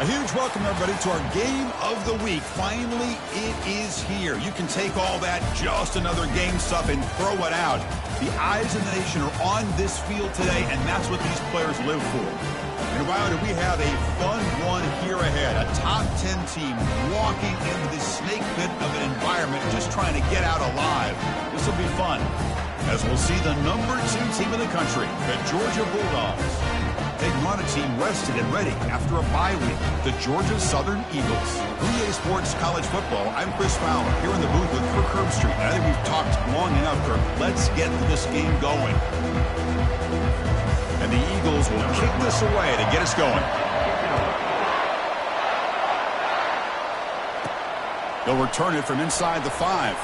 A huge welcome, everybody, to our game of the week. Finally, it is here. You can take all that just another game stuff and throw it out. The eyes of the nation are on this field today, and that's what these players live for. And wow, do we have a fun one here ahead. A top 10 team walking into this snake pit of an environment just trying to get out alive. This will be fun, as we'll see the number 2 team in the country, the Georgia Bulldogs. They've run a team rested and ready after a bye week, the Georgia Southern Eagles. EA Sports College Football, I'm Chris Fowler, here in the booth with Kirk Herbstreit. I think we've talked long enough, Kirk. Let's get this game going. And the Eagles will kick this away to get us going. They'll return it from inside the 5.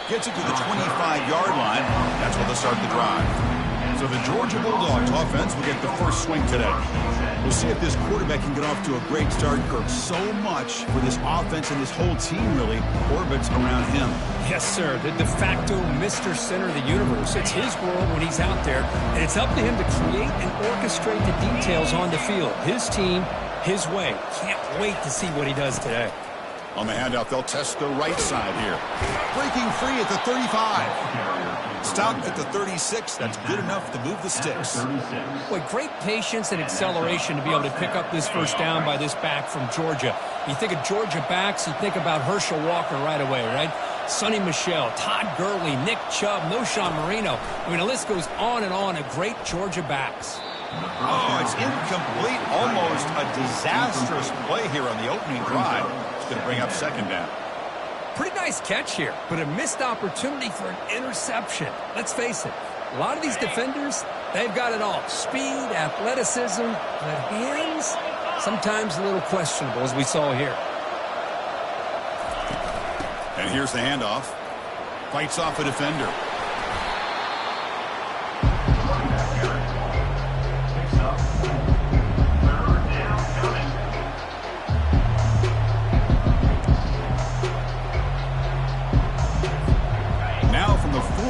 Gets it to the 25-yard line. That's where they'll start the drive. So the Georgia Bulldogs offense will get the first swing today. We'll see if this quarterback can get off to a great start, Kirk. So much for this offense and this whole team really orbits around him. Yes, sir. The de facto Mr. Center of the universe. It's his world when he's out there, and it's up to him to create and orchestrate the details on the field. His team, his way. Can't wait to see what he does today. On the handoff, they'll test the right side here. Breaking free at the 35. Stopped at the 36. That's good enough to move the sticks. Boy, great patience and acceleration to be able to pick up this first down by this back from Georgia. You think of Georgia backs, you think about Herschel Walker right away, right? Sonny Michel, Todd Gurley, Nick Chubb, Knowshon Moreno. I mean, the list goes on and on of great Georgia backs. Oh, it's incomplete. Almost a disastrous play here on the opening drive. It's going to bring up second down. Pretty nice catch here, but a missed opportunity for an interception. Let's face it, a lot of these defenders, they've got it all. Speed, athleticism, but hands, sometimes a little questionable, as we saw here. And here's the handoff. Fights off a defender.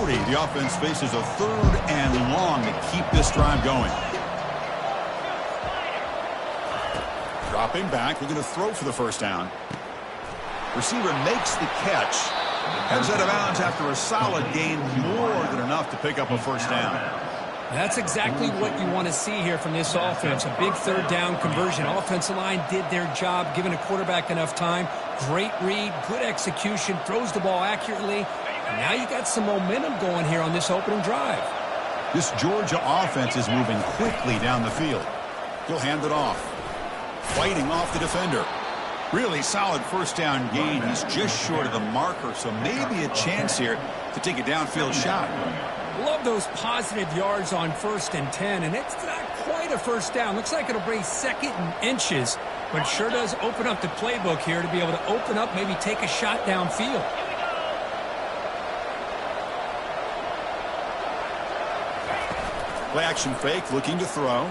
The offense faces a 3rd and long to keep this drive going. Dropping back, looking to throw for the first down. Receiver makes the catch. Heads out of bounds after a solid gain, more than enough to pick up a first down. That's exactly what you want to see here from this offense. A big 3rd down conversion. Offensive line did their job, giving a quarterback enough time. Great read, good execution, throws the ball accurately. And now you got some momentum going here on this opening drive. This Georgia offense is moving quickly down the field. He'll hand it off. Fighting off the defender. Really solid first down gain. He's just short of the marker, so maybe a chance here to take a downfield shot. Love those positive yards on 1st and 10, and it's not quite a first down. Looks like it'll bring 2nd and inches, but sure does open up the playbook here to be able to open up, maybe take a shot downfield. Play action fake, looking to throw.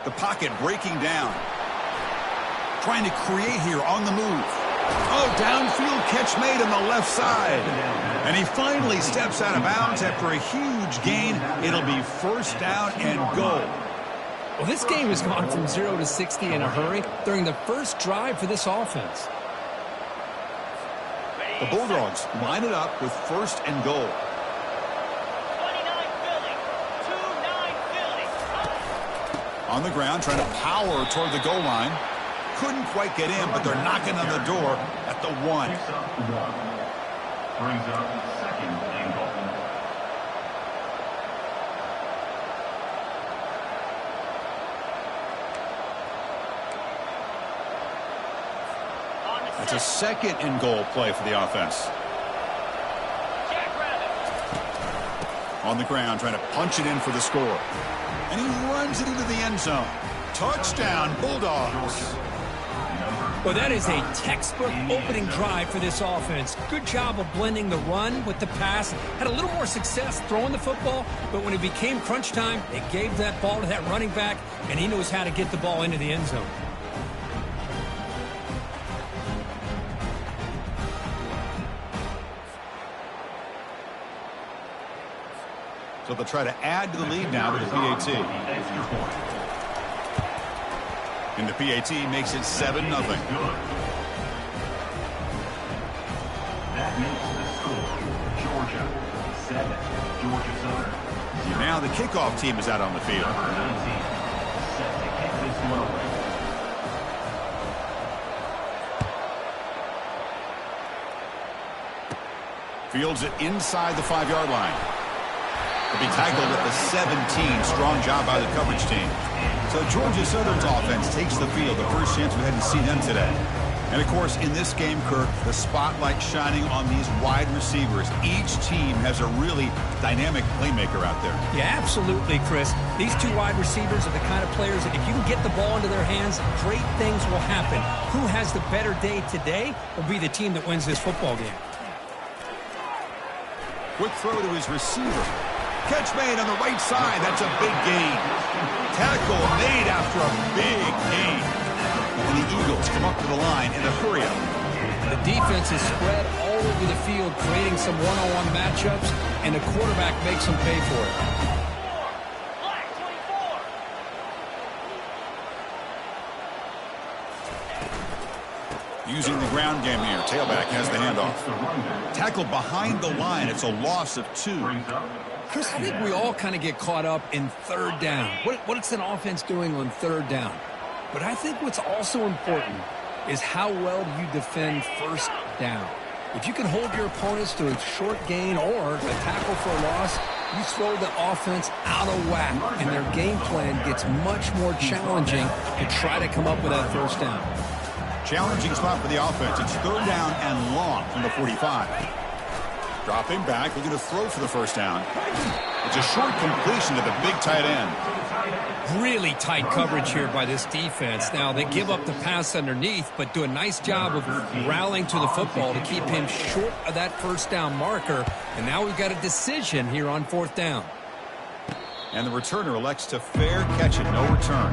The pocket breaking down. Trying to create here on the move. Oh, downfield catch made on the left side. And he finally steps out of bounds after a huge gain. It'll be first down and goal. Well, this game has gone from 0 to 60 in a hurry during the first drive for this offense. The Bulldogs line it up with 1st and goal. On the ground, trying to power toward the goal line. Couldn't quite get in, but they're knocking on the door at the 1. Brings up 2nd and goal. That's a 2nd and goal play for the offense. On the ground, trying to punch it in for the score. And he runs it into the end zone. Touchdown, Bulldogs. Well, that is a textbook opening drive for this offense. Good job of blending the run with the pass. Had a little more success throwing the football, but when it became crunch time, they gave that ball to that running back, and he knows how to get the ball into the end zone. So they'll try to add to the lead now with the PAT. And the PAT makes it 7-0. That makes the score Georgia 7, Georgia Southern 0. Now the kickoff team is out on the field. Number 19, set to kick this one away. Fields it inside the 5-yard line. Will be tackled at the 17. Strong job by the coverage team. So Georgia Southern's offense takes the field. The first chance we hadn't seen them today. And, of course, in this game, Kirk, the spotlight shining on these wide receivers. Each team has a really dynamic playmaker out there. Yeah, absolutely, Chris. These two wide receivers are the kind of players that if you can get the ball into their hands, great things will happen. Who has the better day today will be the team that wins this football game. Quick throw to his receiver. Catch made on the right side. That's a big gain. Tackle made after a big gain. And the Eagles come up to the line in a hurry-up. The defense is spread all over the field, creating some one-on-one matchups, and the quarterback makes them pay for it. Using the ground game here. Tailback has the handoff. Tackled behind the line. It's a loss of 2. Chris, I think we all kind of get caught up in third down. What's an offense doing on third down? But I think what's also important is how well do you defend first down. If you can hold your opponents to a short gain or a tackle for a loss, you throw the offense out of whack, and their game plan gets much more challenging to try to come up with that first down. Challenging spot for the offense. It's third down and long from the 45. Dropping back, looking to throw for the first down. It's a short completion to the big tight end. Really tight coverage here by this defense. Now, they give up the pass underneath, but do a nice job of rallying to the football to keep him short of that first down marker. And now we've got a decision here on fourth down. And the returner elects to fair catch it, no return.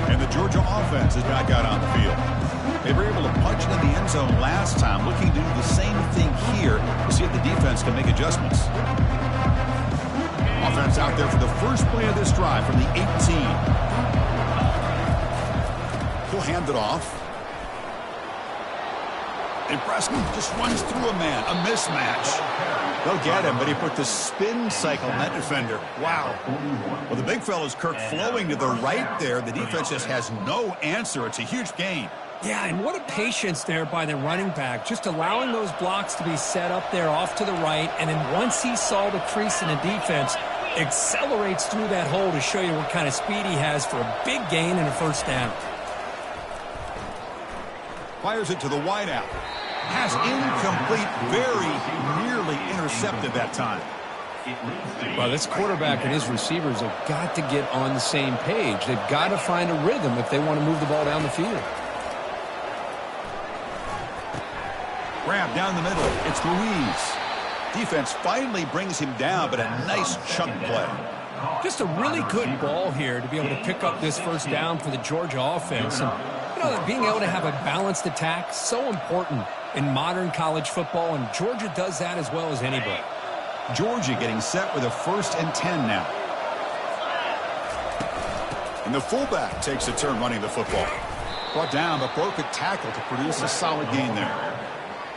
And the Georgia offense is back out on the field. They were able to punch it in the end zone last time, looking to do the same thing here to see if the defense can make adjustments. Offense out there for the first play of this drive from the 18. He'll hand it off. And Preston just runs through a man, a mismatch. They'll get him, but he put the spin cycle on that defender. Wow. Well, the big fella's Kirk flowing to the right there. The defense just has no answer. It's a huge gain. Yeah, and what a patience there by the running back, just allowing those blocks to be set up there off to the right, and then once he saw the crease in the defense, accelerates through that hole to show you what kind of speed he has for a big gain and a first down. Fires it to the wideout. Pass incomplete, very nearly intercepted that time. Well, this quarterback and his receivers have got to get on the same page. They've got to find a rhythm if they want to move the ball down the field. Grab down the middle. It's Louise. Defense finally brings him down, but a nice chunk play. Just a really good ball here to be able to pick up this first down for the Georgia offense. And, you know, being able to have a balanced attack, so important in modern college football, and Georgia does that as well as anybody. Georgia getting set with a 1st and 10 now. And the fullback takes a turn running the football. Brought down, but broke a tackle to produce a solid gain there.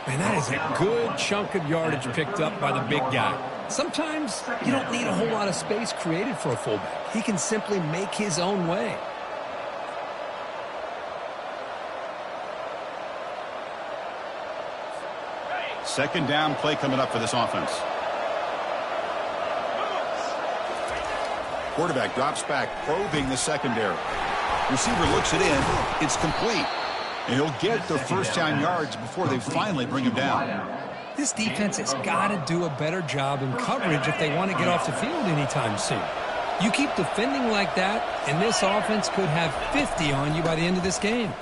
And that is a good chunk of yardage picked up by the big guy. Sometimes you don't need a whole lot of space created for a fullback. He can simply make his own way. Second down play coming up for this offense. Quarterback drops back, probing the secondary. Receiver looks it in. It's complete. And he'll get the first down yards before they finally bring him down. This defense has got to do a better job in coverage if they want to get off the field anytime soon. You keep defending like that, and this offense could have 50 on you by the end of this game.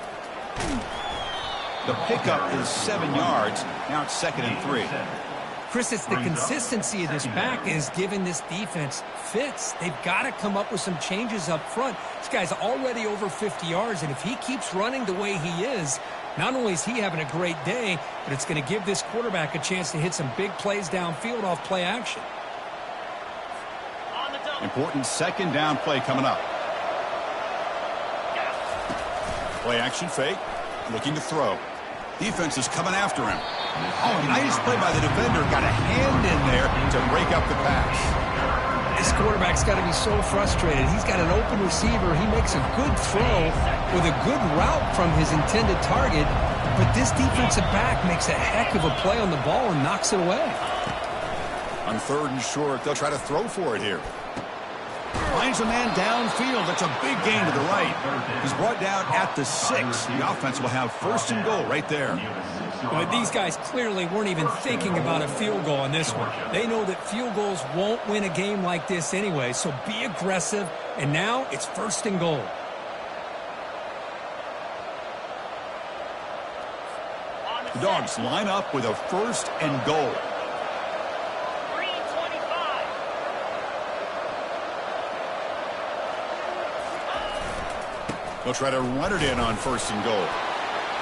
The pickup is 7 yards. Now it's 2nd and 3. Chris, it's the consistency of this back is giving this defense fits. They've got to come up with some changes up front. This guy's already over 50 yards, and if he keeps running the way he is, not only is he having a great day, but it's going to give this quarterback a chance to hit some big plays downfield off play action. Important second down play coming up. Play action fake. Looking to throw. Defense is coming after him. Oh, nice play by the defender. Got a hand in there to break up the pass. This quarterback's got to be so frustrated. He's got an open receiver. He makes a good throw with a good route from his intended target, but this defensive back makes a heck of a play on the ball and knocks it away. On 3rd and short, they'll try to throw for it here. Finds a man downfield. That's a big gain to the right. He's brought down at the 6. The offense will have 1st and goal right there. But these guys clearly weren't even thinking about a field goal on this one. They know that field goals won't win a game like this anyway, so be aggressive. And now it's 1st and goal. The Dogs line up with a 1st and goal. They'll try to run it in on 1st and goal.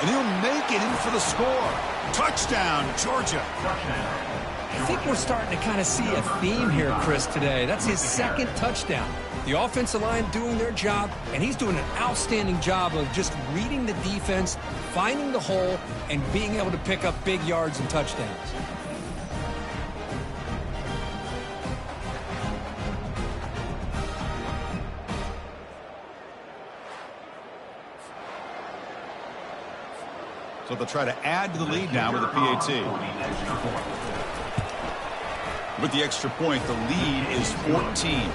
And he'll make it in for the score. Touchdown, Georgia. I think we're starting to kind of see a theme here, Chris, today. That's his 2nd touchdown. The offensive line doing their job, and he's doing an outstanding job of just reading the defense, finding the hole, and being able to pick up big yards and touchdowns. So they'll try to add to the lead now with a PAT. With the extra point, the lead is 14.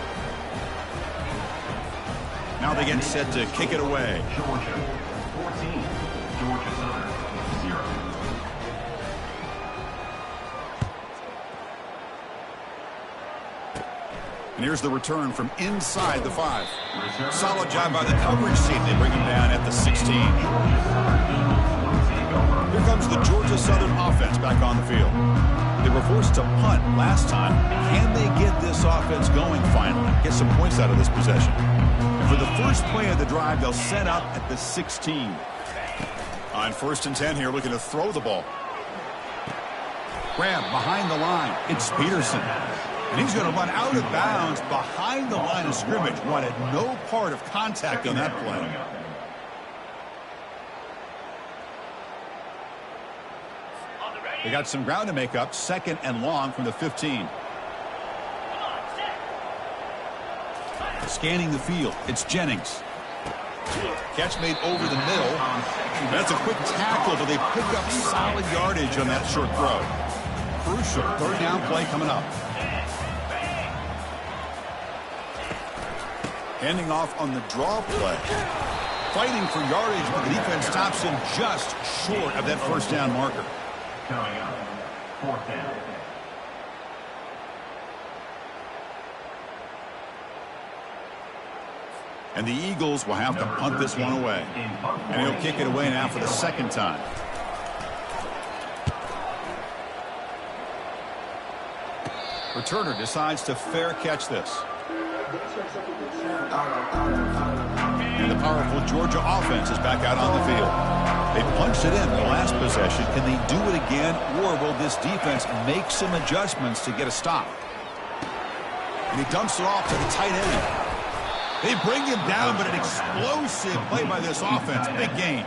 Now they get set to kick it away. Georgia 14, Georgia Southern 0. And here's the return from inside the 5. Solid job by the coverage team. They bring him down at the 16. Here comes the Georgia Southern offense back on the field. They were forced to punt last time. Can they get this offense going finally? Get some points out of this possession. And for the first play of the drive, they'll set up at the 16. On 1st and 10 here, looking to throw the ball. Grab behind the line. It's Peterson. And he's going to run out of bounds behind the line of scrimmage. Wanted no part of contact on that play. They got some ground to make up. 2nd and long from the 15. Scanning the field. It's Jennings. Catch made over the middle. That's a quick tackle, but they pick up solid yardage on that short throw. Crucial 3rd down play coming up. Handing off on the draw play. Fighting for yardage, but the defense stops him just short of that 1st down marker. Coming up, 4th down. And the Eagles will have to punt this one away. And he'll kick it away now for the 2nd time. Returner decides to fair catch this. And the powerful Georgia offense is back out on the field. They punched it in the last possession. Can they do it again, or will this defense make some adjustments to get a stop? And he dumps it off to the tight end. They bring him down, but an explosive play by this offense. Big gain.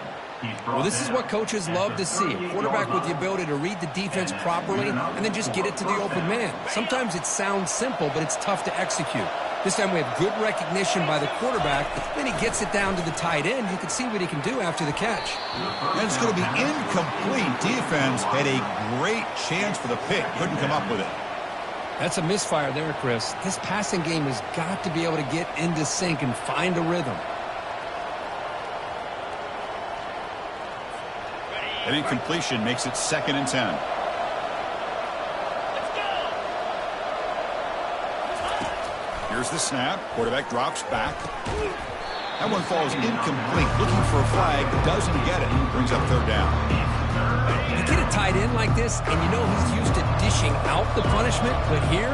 Well, this is what coaches love to see. A quarterback with the ability to read the defense properly and then just get it to the open man. Sometimes it sounds simple, but it's tough to execute. This time we have good recognition by the quarterback. Then he gets it down to the tight end. You can see what he can do after the catch. And it's going to be incomplete. Defense had a great chance for the pick. Couldn't come up with it. That's a misfire there, Chris. This passing game has got to be able to get into sync and find a rhythm. An incompletion makes it 2nd and 10. Here's the snap. Quarterback drops back. That one falls incomplete. Looking for a flag. Doesn't get it. Brings up 3rd down. You get a tight end like this, and you know he's used to dishing out the punishment, but here,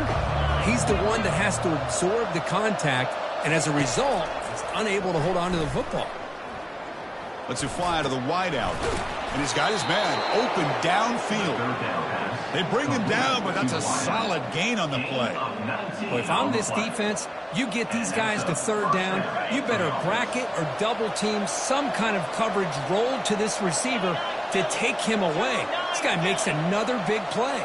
he's the one that has to absorb the contact, and as a result, he's unable to hold on to the football. Let's it fly to the wideout. And he's got his man open downfield. They bring him down, but that's a solid gain on the play. Well, if I'm this defense, you get these guys to third down, you better bracket or double team some kind of coverage rolled to this receiver to take him away. This guy makes another big play.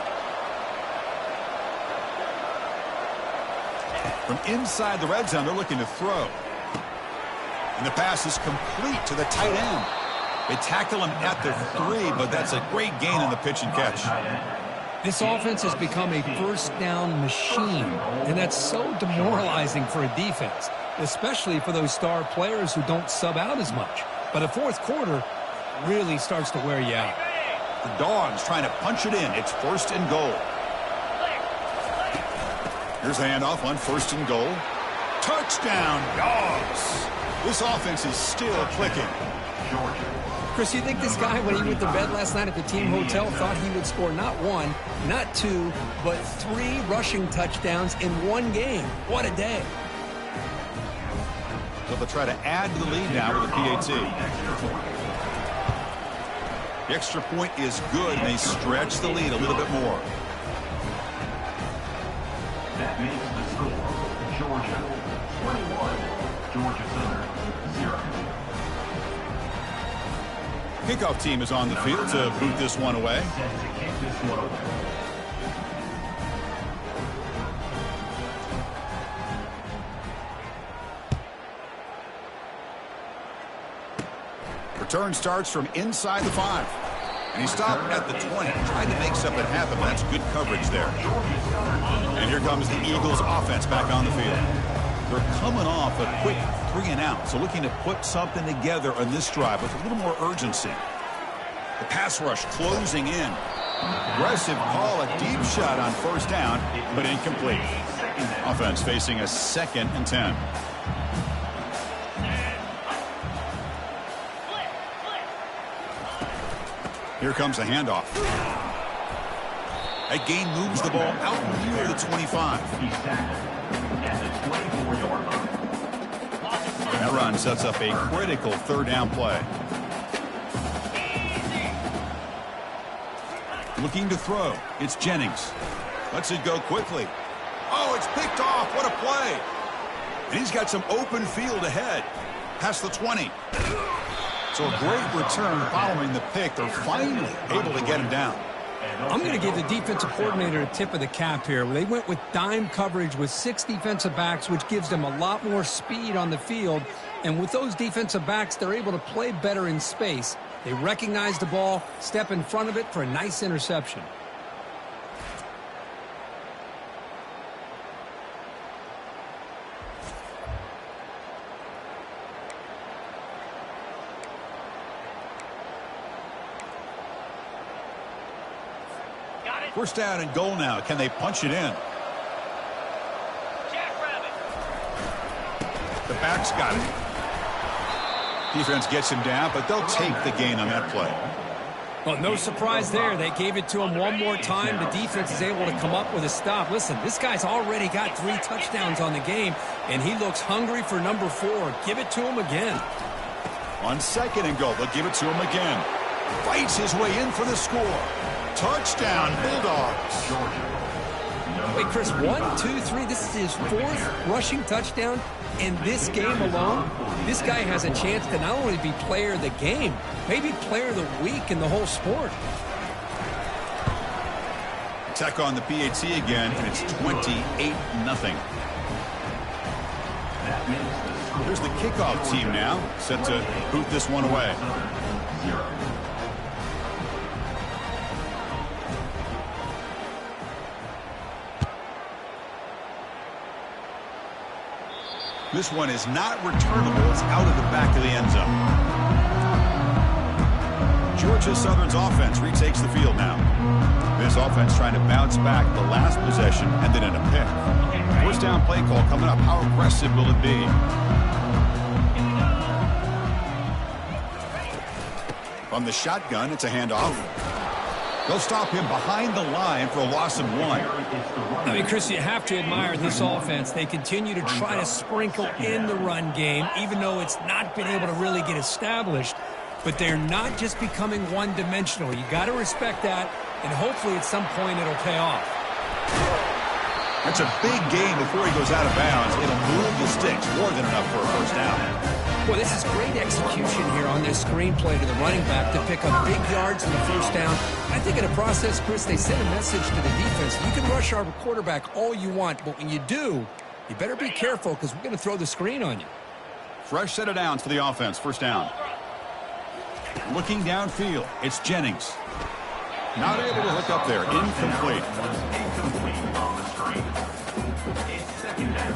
From inside the red zone, they're looking to throw. And the pass is complete to the tight end. They tackle him at the 3, but that's a great gain on the pitch and catch. This offense has become a first down machine, and that's so demoralizing for a defense, especially for those star players who don't sub out as much. But a fourth quarter really starts to wear you out. The Dogs trying to punch it in. It's 1st and goal. Here's the handoff on 1st and goal. Touchdown, Dogs. This offense is still clicking. Chris, you think this guy, when he went to bed last night at the team hotel, thought he would score not 1, not 2, but 3 rushing touchdowns in one game? What a day. So they'll try to add to the lead now with a PAT. The extra point is good, and they stretch the lead a little bit more. That makes the score Georgia 21, Georgia Southern 0. Kickoff team is on the field to boot this one away. Set to kick this one away. Return starts from inside the 5. And he stopped at the 20. Tried to make something happen, but that's good coverage there. And here comes the Eagles offense back on the field. They're coming off a quick 3 and out, so looking to put something together on this drive with a little more urgency. The pass rush closing in. Aggressive call, a deep shot on 1st down, but incomplete. Offense facing a 2nd and 10. Here comes a handoff. That gain moves the ball out near the 25. He's tackled at the 24-yard line. That run sets up a critical 3rd down play. Looking to throw. It's Jennings. Lets it go quickly. Oh, it's picked off. What a play. And he's got some open field ahead. Past the 20. So a great return following the pick. They're finally able to get him down. I'm going to give the defensive coordinator a tip of the cap here. They went with dime coverage with 6 defensive backs, which gives them a lot more speed on the field. And with those defensive backs, they're able to play better in space. They recognize the ball, step in front of it for a nice interception. First down and goal now. Can they punch it in? The back's got it. Defense gets him down, but they'll take the gain on that play. Well, no surprise there. They gave it to him one more time. The defense is able to come up with a stop. Listen, this guy's already got 3 touchdowns on the game, and he looks hungry for number 4. Give it to him again. On 2nd and goal, they'll give it to him again. Fights his way in for the score. Touchdown, Bulldogs. Wait, Chris, 1, 2, 3. This is his 4th rushing touchdown in this game alone. This guy has a chance to not only be player of the game, maybe player of the week in the whole sport. Attack on the PAT again, and it's 28-0. Here's the kickoff team now, set to boot this one away. This one is not returnable. It's out of the back of the end zone. Georgia Southern's offense retakes the field now. This offense trying to bounce back. The last possession ended in a pick. First down play call coming up. How aggressive will it be? From the shotgun, it's a handoff. They'll stop him behind the line for a loss of 1. I mean, Chris, you have to admire this offense. They continue to try to sprinkle in the run game, even though it's not been able to really get established. but they're not just becoming one-dimensional. You got to respect that, and hopefully at some point it'll pay off. That's a big gain before he goes out of bounds. It'll move the sticks, more than enough for a first down. Well, this is great execution here on this screenplay to the running back to pick up big yards in the first down. I think in the process, Chris, they sent a message to the defense. You can rush our quarterback all you want, but when you do, you better be careful because we're going to throw the screen on you. Fresh set of downs for the offense. First down. Looking downfield, it's Jennings. Not able to hook up there. Incomplete. Incomplete on the screen. It's second down.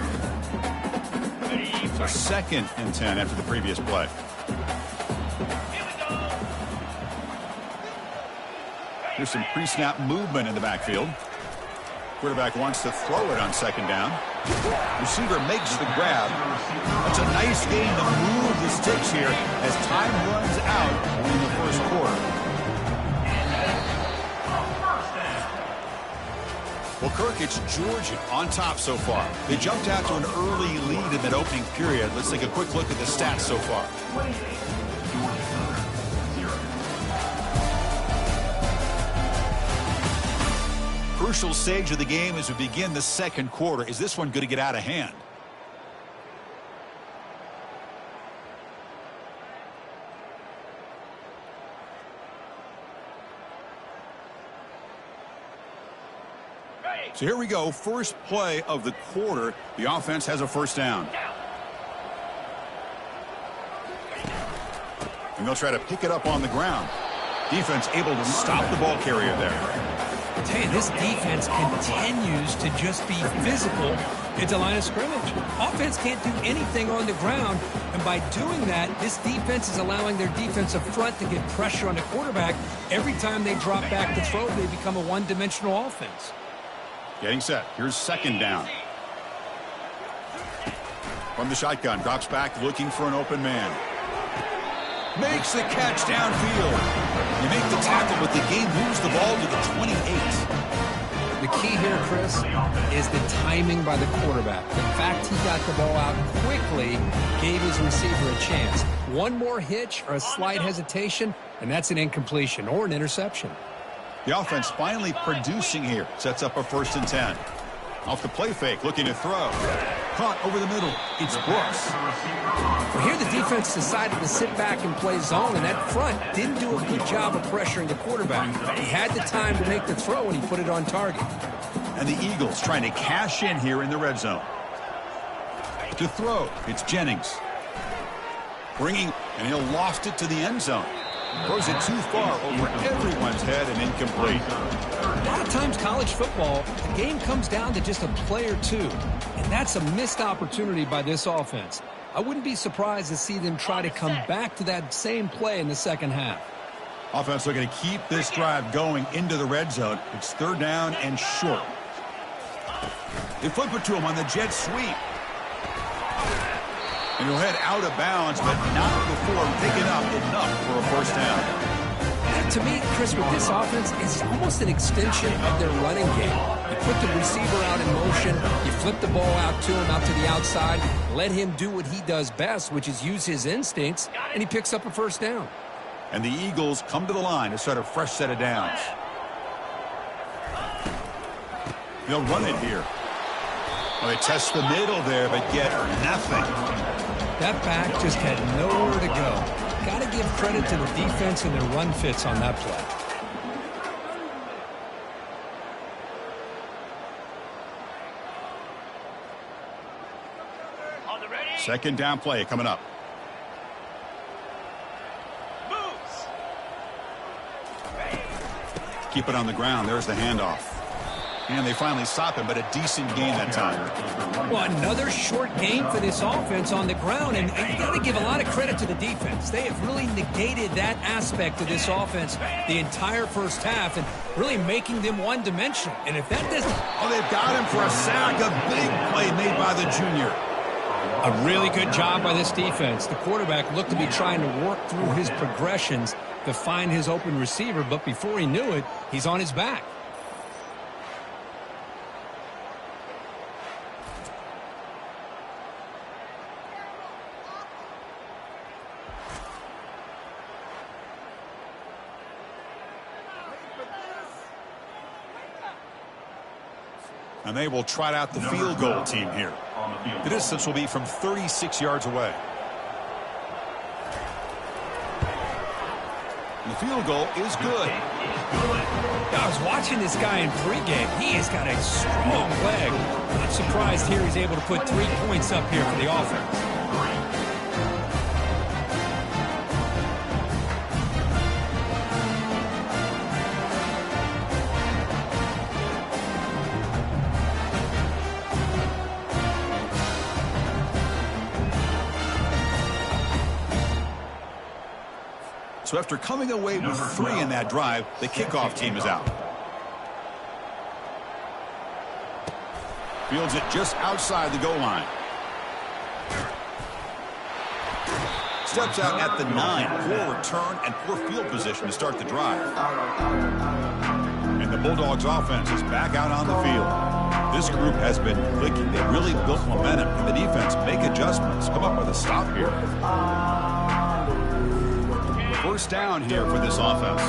So 2nd and 10 after the previous play. There's some pre-snap movement in the backfield. Quarterback wants to throw it on 2nd down. Receiver makes the grab. That's a nice gain to move the sticks here as time runs out in the first quarter. Well, Kirk, it's Georgia on top so far. They jumped out to an early lead in that opening period. Let's take a quick look at the stats so far. Crucial stage of the game as we begin the second quarter. Is this one going to get out of hand? So here we go. First play of the quarter. The offense has a first down. And they'll try to pick it up on the ground. Defense able to stop the ball carrier there. I tell you, this defense continues to just be physical at the line of scrimmage. Offense can't do anything on the ground, and by doing that, this defense is allowing their defensive front to get pressure on the quarterback. Every time they drop back to throw, they become a one-dimensional offense. Getting set. Here's 2nd down. From the shotgun, drops back looking for an open man. Makes the catch downfield. You make the tackle, but the game moves the ball to the 28. The key here, Chris, is the timing by the quarterback. The fact he got the ball out quickly gave his receiver a chance. One more hitch or a slight hesitation, and that's an incompletion or an interception. The offense finally producing here. Sets up a 1st and 10. Off the play fake, looking to throw. Caught over the middle. It's Brooks. Well, here the defense decided to sit back and play zone, and that front didn't do a good job of pressuring the quarterback. He had the time to make the throw, and he put it on target. And the Eagles trying to cash in here in the red zone. To throw, it's Jennings. Bringing, and he'll lost it to the end zone. Throws it too far over everyone's head and incomplete. A lot of times college football, the game comes down to just a play or two. And that's a missed opportunity by this offense. I wouldn't be surprised to see them try to come back to that same play in the second half. Offense looking to keep this drive going into the red zone. It's 3rd down and short. They flip it to him on the jet sweep. And he'll head out of bounds, but not before picking up enough for a first down. To me, Chris, with this offense, it's almost an extension of their running game. You put the receiver out in motion, you flip the ball out to him, out to the outside, let him do what he does best, which is use his instincts, and he picks up a first down. And the Eagles come to the line to start a fresh set of downs. They'll run it here. Well, they test the middle there, but get nothing. That back just had nowhere to go. Got to give credit to the defense and their run fits on that play. Second down play coming up. Keep it on the ground. There's the handoff. And they finally stop him, but a decent gain that time. Well, another short gain for this offense on the ground, and you got to give a lot of credit to the defense. They have really negated that aspect of this offense the entire first half and really making them one-dimensional. And if that doesn't... Oh, they've got him for a sack. A big play made by the junior. A really good job by this defense. The quarterback looked to be trying to work through his progressions to find his open receiver, but before he knew it, he's on his back. And they will trot out the field goal team here. The distance will be from 36 yards away. And the field goal is good. I was watching this guy in pregame. He has got a strong leg. I'm surprised here he's able to put 3 points up here for the offense. So after coming away with 3 in that drive, the kickoff team is out. Fields it just outside the goal line. Steps out at the 9. Poor return and poor field position to start the drive. And the Bulldogs offense is back out on the field. This group has been clicking. They really built momentum. And the defense make adjustments. Come up with a stop here. First down here for this offense.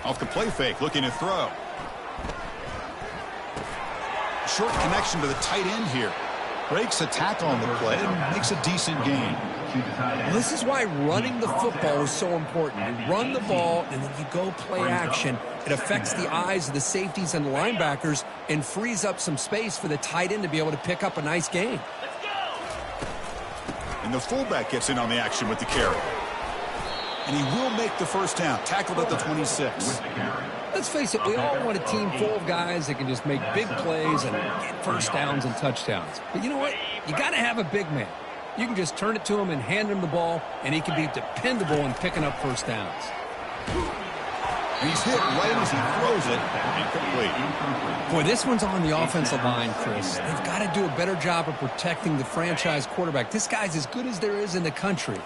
Off the play fake, looking to throw. Short connection to the tight end here. Breaks a tackle on the play and makes a decent gain. This is why running the football is so important. You run the ball, and then you go play action. It affects the eyes of the safeties and the linebackers and frees up some space for the tight end to be able to pick up a nice gain. And the fullback gets in on the action with the carry. And he will make the first down. Tackled at the 26. Let's face it, we all want a team full of guys that can just make big plays and get first downs and touchdowns. But you know what? You got to have a big man. You can just turn it to him and hand him the ball, and he can be dependable in picking up first downs. And he's hit right as he throws it. Incomplete. Boy, this one's on the offensive line, Chris. They've got to do a better job of protecting the franchise quarterback. This guy's as good as there is in the country,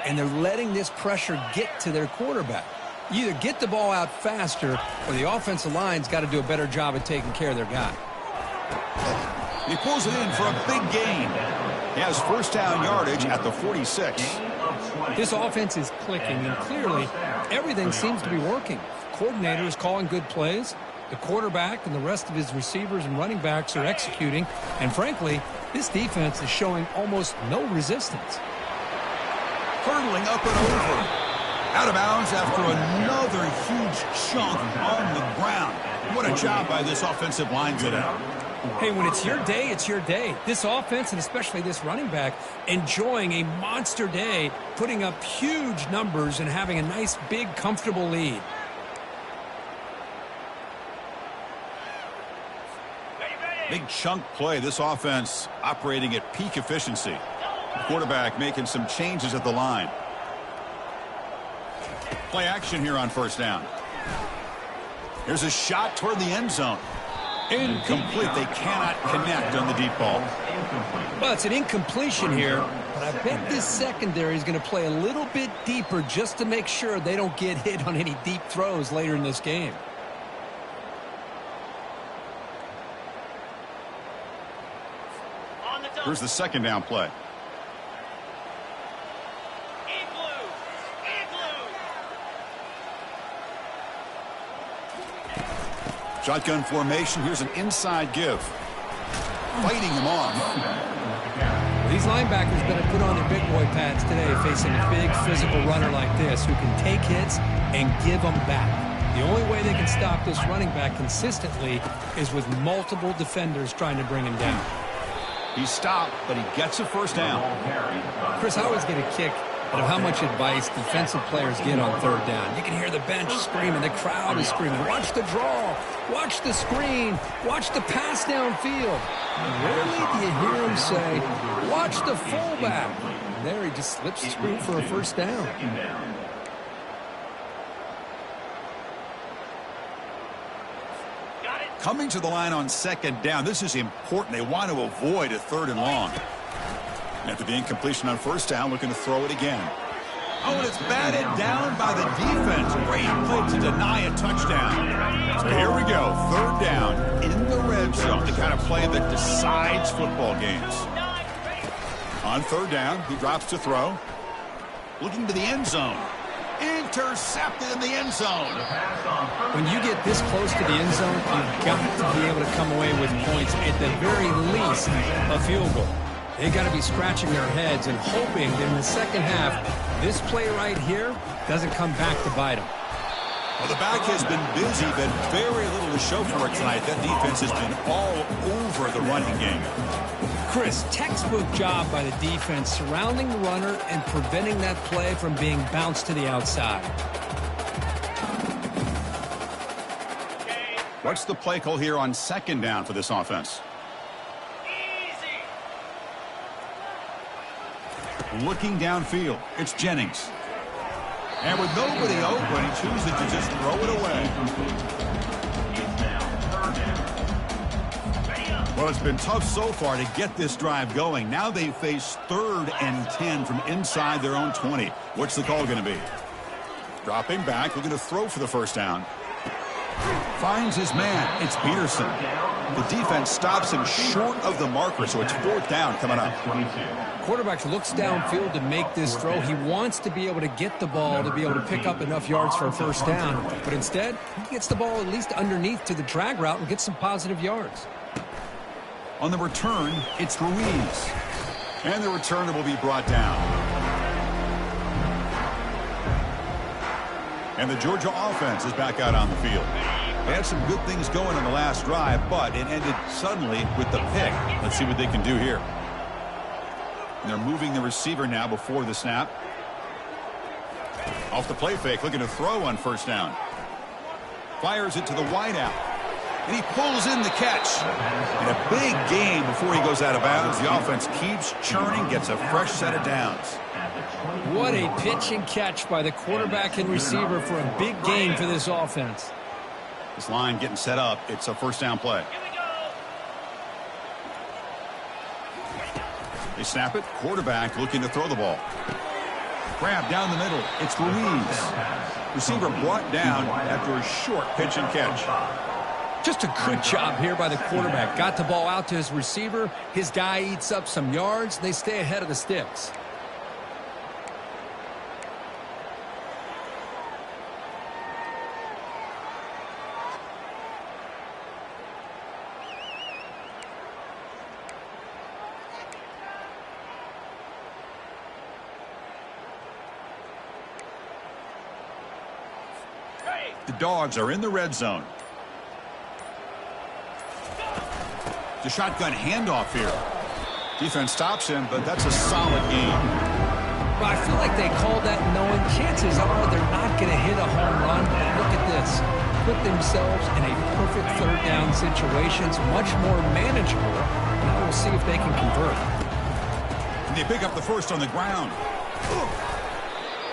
and they're letting this pressure get to their quarterback. You either get the ball out faster, or the offensive line's got to do a better job of taking care of their guy. He pulls it in for a big gain. He has first down yardage at the 46. This offense is clicking, and clearly everything seems to be working. The coordinator is calling good plays. The quarterback and the rest of his receivers and running backs are executing. And frankly, this defense is showing almost no resistance. Hurdling up and over. Out of bounds after another huge chunk on the ground. What a job by this offensive line today. Hey, when it's your day, it's your day. This offense, and especially this running back, enjoying a monster day, putting up huge numbers and having a nice, big, comfortable lead. Big chunk play. This offense operating at peak efficiency. The quarterback making some changes at the line. Play action here on first down. Here's a shot toward the end zone. Incomplete. They cannot connect on the deep ball. Well, it's an incompletion here, but I bet this secondary is going to play a little bit deeper just to make sure they don't get hit on any deep throws later in this game. Here's the second down play. Shotgun formation. Here's an inside give. Fighting him off. These linebackers better put on their big boy pads today, facing a big physical runner like this who can take hits and give them back. The only way they can stop this running back consistently is with multiple defenders trying to bring him down. He's stopped, but he gets a first down. Chris, I always get a kick out of how much advice defensive players get on third down. You can hear the bench screaming, the crowd is screaming, watch the draw, watch the screen, watch the pass downfield. And rarely do you hear him say, watch the fullback. And there he just slips through for a first down. Coming to the line on second down. This is important. They want to avoid a third and long. After the incompletion on first down, looking to throw it again. Oh, and it's batted down by the defense. Great play to deny a touchdown. So here we go. Third down in the red zone. The kind of play that decides football games. On third down, he drops to throw. Looking to the end zone. Intercepted in the end zone. When you get this close to the end zone, you've got to be able to come away with points, at the very least, a field goal. They got to be scratching their heads and hoping that in the second half, this play right here doesn't come back to bite them. Well, the back has been busy, but very little to show for it tonight. That defense has been all over the running game. Chris, textbook job by the defense surrounding the runner and preventing that play from being bounced to the outside. What's the play call here on second down for this offense? Looking downfield, it's Jennings. And with nobody open, he chooses to just throw it away. Well, it's been tough so far to get this drive going. Now they face 3rd and 10 from inside their own 20. What's the call going to be? Dropping back, looking to throw for the first down. Finds his man. It's Peterson. The defense stops him short of the marker, so it's 4th down coming up. Quarterback looks downfield to make this throw. He wants to be able to get the ball to be able to pick up enough yards for a first down. But instead, he gets the ball at least underneath to the drag route and gets some positive yards. On the return, it's Ruiz. And the returner will be brought down. And the Georgia offense is back out on the field. They had some good things going on the last drive, but it ended suddenly with the pick. Let's see what they can do here. And they're moving the receiver now before the snap. Off the play fake, looking to throw on first down. Fires it to the wideout. And he pulls in the catch. And a big gain before he goes out of bounds. The offense keeps churning, gets a fresh set of downs. What a pitch and catch by the quarterback and receiver for a big gain for this offense. This line getting set up. It's a first down play. They snap it. Quarterback looking to throw the ball. Grab down the middle. It's Ruiz. Receiver brought down after a short pitch and catch. Just a good job here by the quarterback. Got the ball out to his receiver. His guy eats up some yards. They stay ahead of the sticks. The Dogs are in the red zone. The shotgun handoff here. Defense stops him, but that's a solid game. Well, I feel like they called that knowing chances are they're not going to hit a home run. But look at this. Put themselves in a perfect 3rd down situation. It's much more manageable. Now we'll see if they can convert. And they pick up the first on the ground.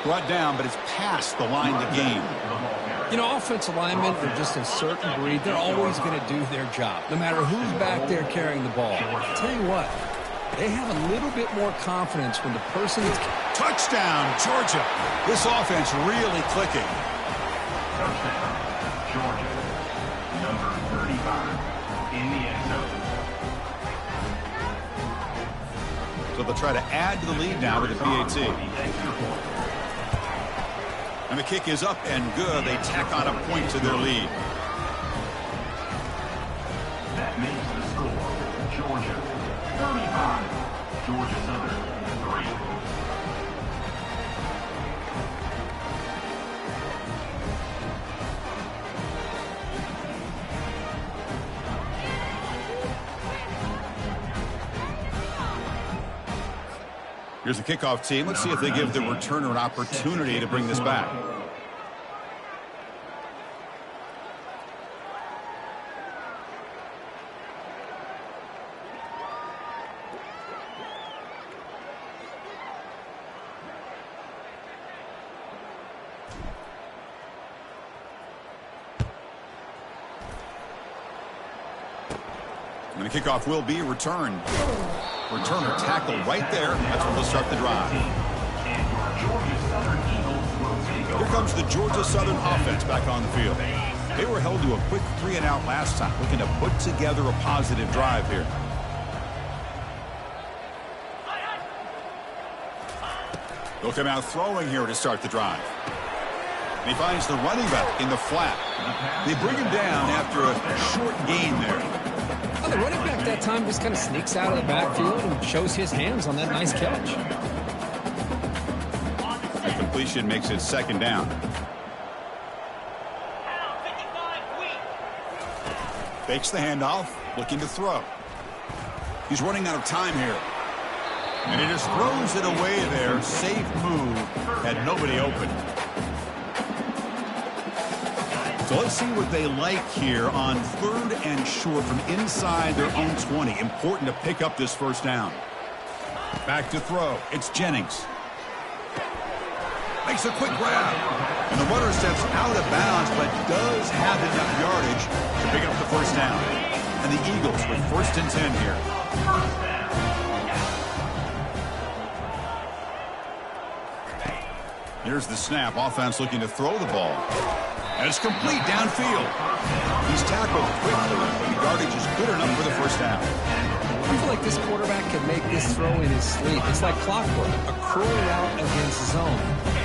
Brought down, but it's past the line to gain. You know, offensive linemen are just a certain breed. They're always going to do their job, no matter who's back there carrying the ball. I'll tell you what, they have a little bit more confidence when the person is... Touchdown, Georgia. This offense really clicking. Touchdown, Georgia. Number 35 in the end zone. So they'll try to add to the lead now with the PAT. And the kick is up and good. They tack on a point to their lead. That makes the score. Georgia 35. Georgia Southern 3. Here's the kickoff team. Let's see if they give the returner an opportunity to bring this back. And the kickoff will be returned. Returner tackle right there. That's where they'll start the drive. Here comes the Georgia Southern offense back on the field. They were held to a quick 3-and-out last time, looking to put together a positive drive here. They'll come out throwing here to start the drive. And he finds the running back in the flat. They bring him down after a short gain there. Well, the running back that time just kind of sneaks out of the backfield and shows his hands on that nice catch. The completion makes it second down. Fakes the handoff, looking to throw. He's running out of time here. And he just throws it away there. Safe move. Had nobody open. So let's see what they like here on 3rd and short from inside their own 20. Important to pick up this first down. Back to throw. It's Jennings. Makes a quick grab. And the runner steps out of bounds, but does have enough yardage to pick up the first down. And the Eagles with 1st and 10 here. Here's the snap. Offense looking to throw the ball. And it's complete downfield. He's tackled quickly, but the yardage is good enough for the first down. I feel like this quarterback can make this throw in his sleep. It's like clockwork, a curl route against zone.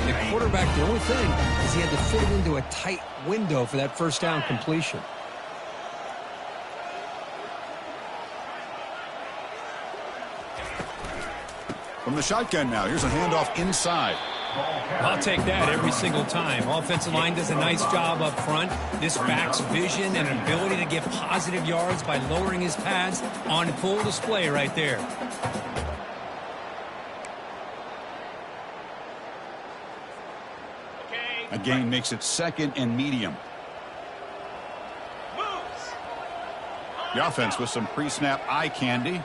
The quarterback, the only thing is he had to fit it into a tight window for that first down completion. From the shotgun now, here's a handoff inside. I'll take that every single time. Offensive line does a nice job up front. This back's vision and ability to get positive yards by lowering his pads on full display right there. A gain makes it 2nd and medium. The offense with some pre-snap eye candy.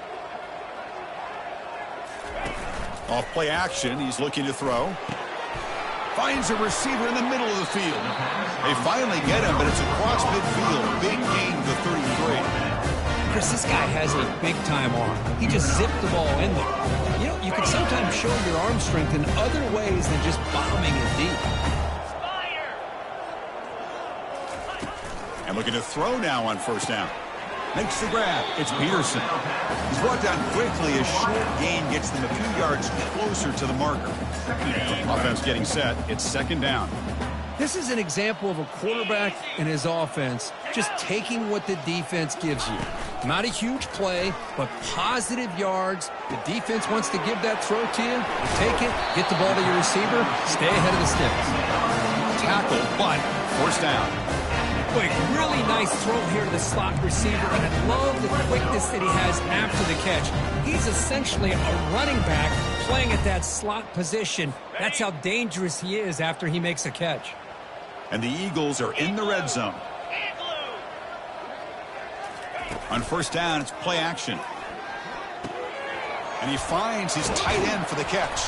Off play action, he's looking to throw. Finds a receiver in the middle of the field. They finally get him, but it's across midfield. Big gain to the 33. Chris, this guy has a big-time arm. He just zipped the ball in there. You know, you can sometimes show your arm strength in other ways than just bombing it deep. And looking to throw now on first down. Makes the grab. It's Peterson. He's brought down quickly. A short gain gets them a few yards closer to the marker. Offense getting set. It's 2nd down. This is an example of a quarterback and his offense just taking what the defense gives you. Not a huge play, but positive yards. The defense wants to give that throw to you. You take it, get the ball to your receiver, stay ahead of the sticks. Tackle, but first down. Quick, really nice throw here to the slot receiver, and I love the quickness that he has after the catch. He's essentially a running back playing at that slot position. That's how dangerous he is after he makes a catch. And the Eagles are in the red zone. On first down, it's play action. And he finds his tight end for the catch.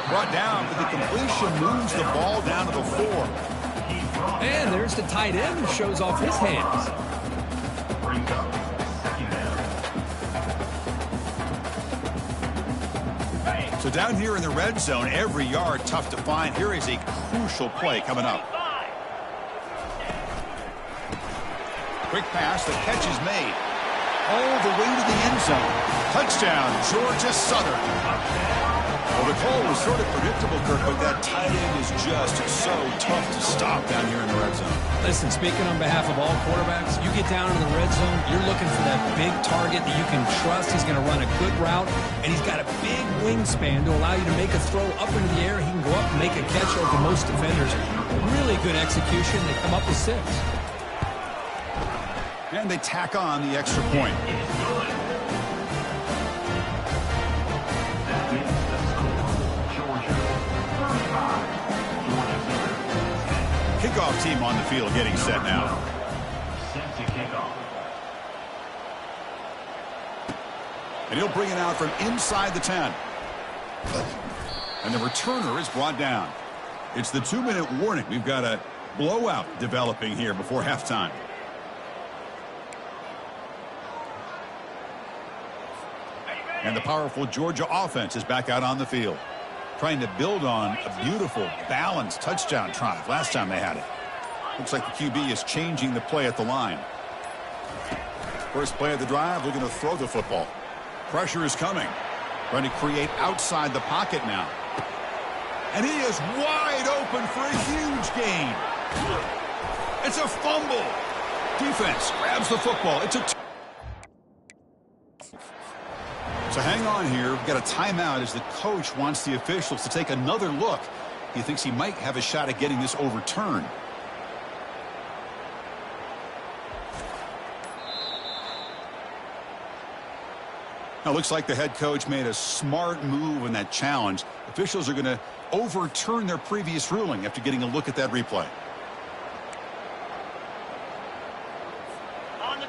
Brought down, but the completion moves the ball down to the 4. And there's the tight end who shows off his hands. Brings up 2nd down. So down here in the red zone, every yard tough to find. Here is a crucial play coming up. Quick pass, the catch is made. All the way to the end zone. Touchdown, Georgia Southern. Well, the call was sort of predictable, Kirk, but that tight end is just so tough to stop down here in the red zone. Listen, speaking on behalf of all quarterbacks, you get down in the red zone, you're looking for that big target that you can trust. He's going to run a good route, and he's got a big wingspan to allow you to make a throw up into the air. He can go up and make a catch over most defenders. Really good execution. They come up with 6. And they tack on the extra point. Kickoff team on the field getting set now. Set to kick off. And he'll bring it out from inside the 10. And the returner is brought down. It's the 2-minute warning. We've got a blowout developing here before halftime. And the powerful Georgia offense is back out on the field, trying to build on a beautiful, balanced touchdown drive last time they had it. Looks like the QB is changing the play at the line. First play of the drive, looking to throw the football. Pressure is coming. Trying to create outside the pocket now. And he is wide open for a huge gain. It's a fumble. Defense grabs the football. So hang on here. We've got a timeout as the coach wants the officials to take another look. He thinks he might have a shot at getting this overturned. Now, it looks like the head coach made a smart move in that challenge. Officials are going to overturn their previous ruling after getting a look at that replay.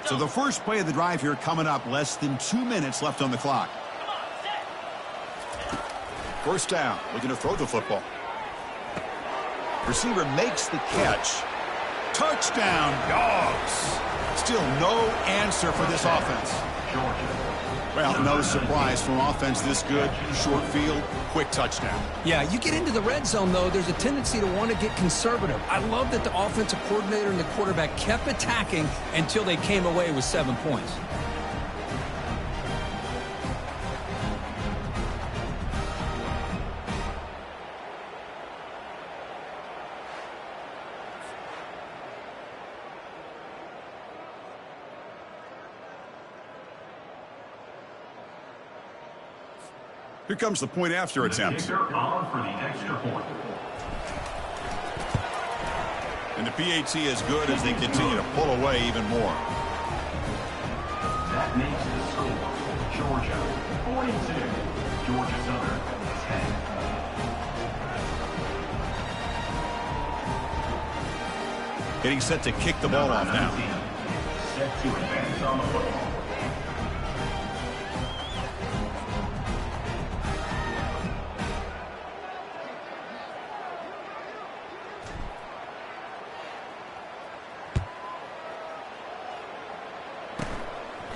So the first play of the drive here coming up, less than 2 minutes left on the clock. First down, looking to throw the football. Receiver makes the catch. Touchdown, Dogs. Still no answer for this offense. Well, no surprise from offense this good. Short field, quick touchdown. Yeah, you get into the red zone, though, there's a tendency to want to get conservative. I love that the offensive coordinator and the quarterback kept attacking until they came away with 7 points. Here comes the point after attempt. On for the extra point. And the PAT is good as they continue to pull away even more. That makes the score. Georgia 42. Georgia Southern 10. Getting set to kick the ball off now. Set to advance on the football.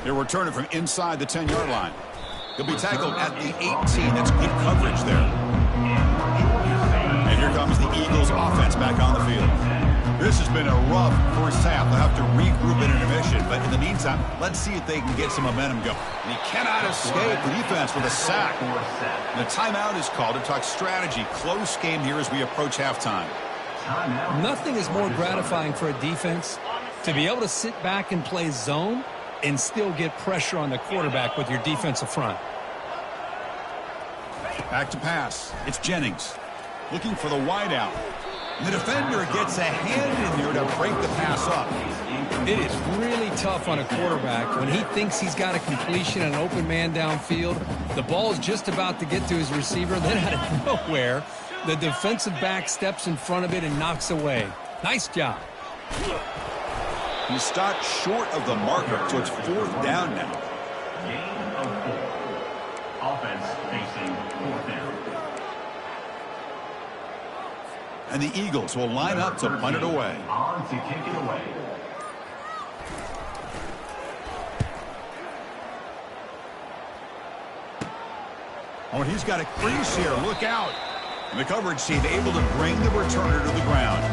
They're returning from inside the 10-yard line. He'll be tackled at the 18. That's good coverage there. And here comes the Eagles offense back on the field. This has been a rough first half. They'll have to regroup in intermission. But in the meantime, let's see if they can get some momentum going. And he cannot escape the defense with a sack. And a timeout is called to talk strategy. Close game here as we approach halftime. Nothing is more gratifying for a defense to be able to sit back and play zone and still get pressure on the quarterback with your defensive front. Back to pass. It's Jennings looking for the wideout. And the defender gets a hand in there to break the pass up. It is really tough on a quarterback when he thinks he's got a completion and an open man downfield. The ball is just about to get to his receiver. Then out of nowhere, the defensive back steps in front of it and knocks away. Nice job. He stopped short of the marker, so it's fourth down now. Gain of 4. Offense facing fourth down. And the Eagles will line up to punt it away. On to kick it away. Oh, and he's got a crease here. Look out. And the coverage team able to bring the returner to the ground.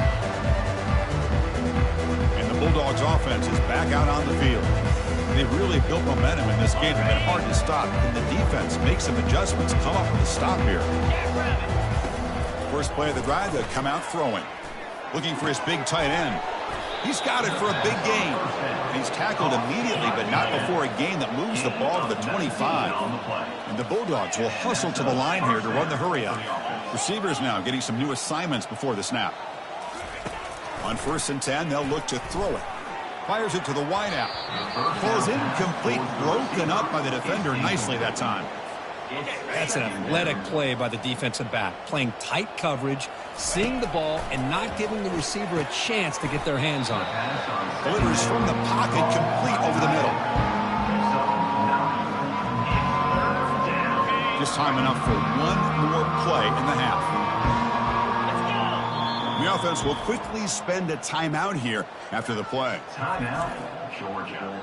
And the Bulldogs offense is back out on the field. They've really built momentum in this game. It's been hard to stop. And the defense makes some adjustments, come up with a stop here. First play of the drive, they'll come out throwing. Looking for his big tight end. He's got it for a big gain. And he's tackled immediately, but not before a gain that moves the ball to the 25. And the Bulldogs will hustle to the line here to run the hurry up. Receivers now getting some new assignments before the snap. On 1st and 10, they'll look to throw it. Fires it to the wideout. Falls incomplete, broken up by the defender nicely that time. That's an athletic play by the defensive back, playing tight coverage, seeing the ball, and not giving the receiver a chance to get their hands on it. Delivers from the pocket, complete over the middle. Just time enough for one more play in the half. The offense will quickly spend a timeout here after the play. Timeout, Georgia.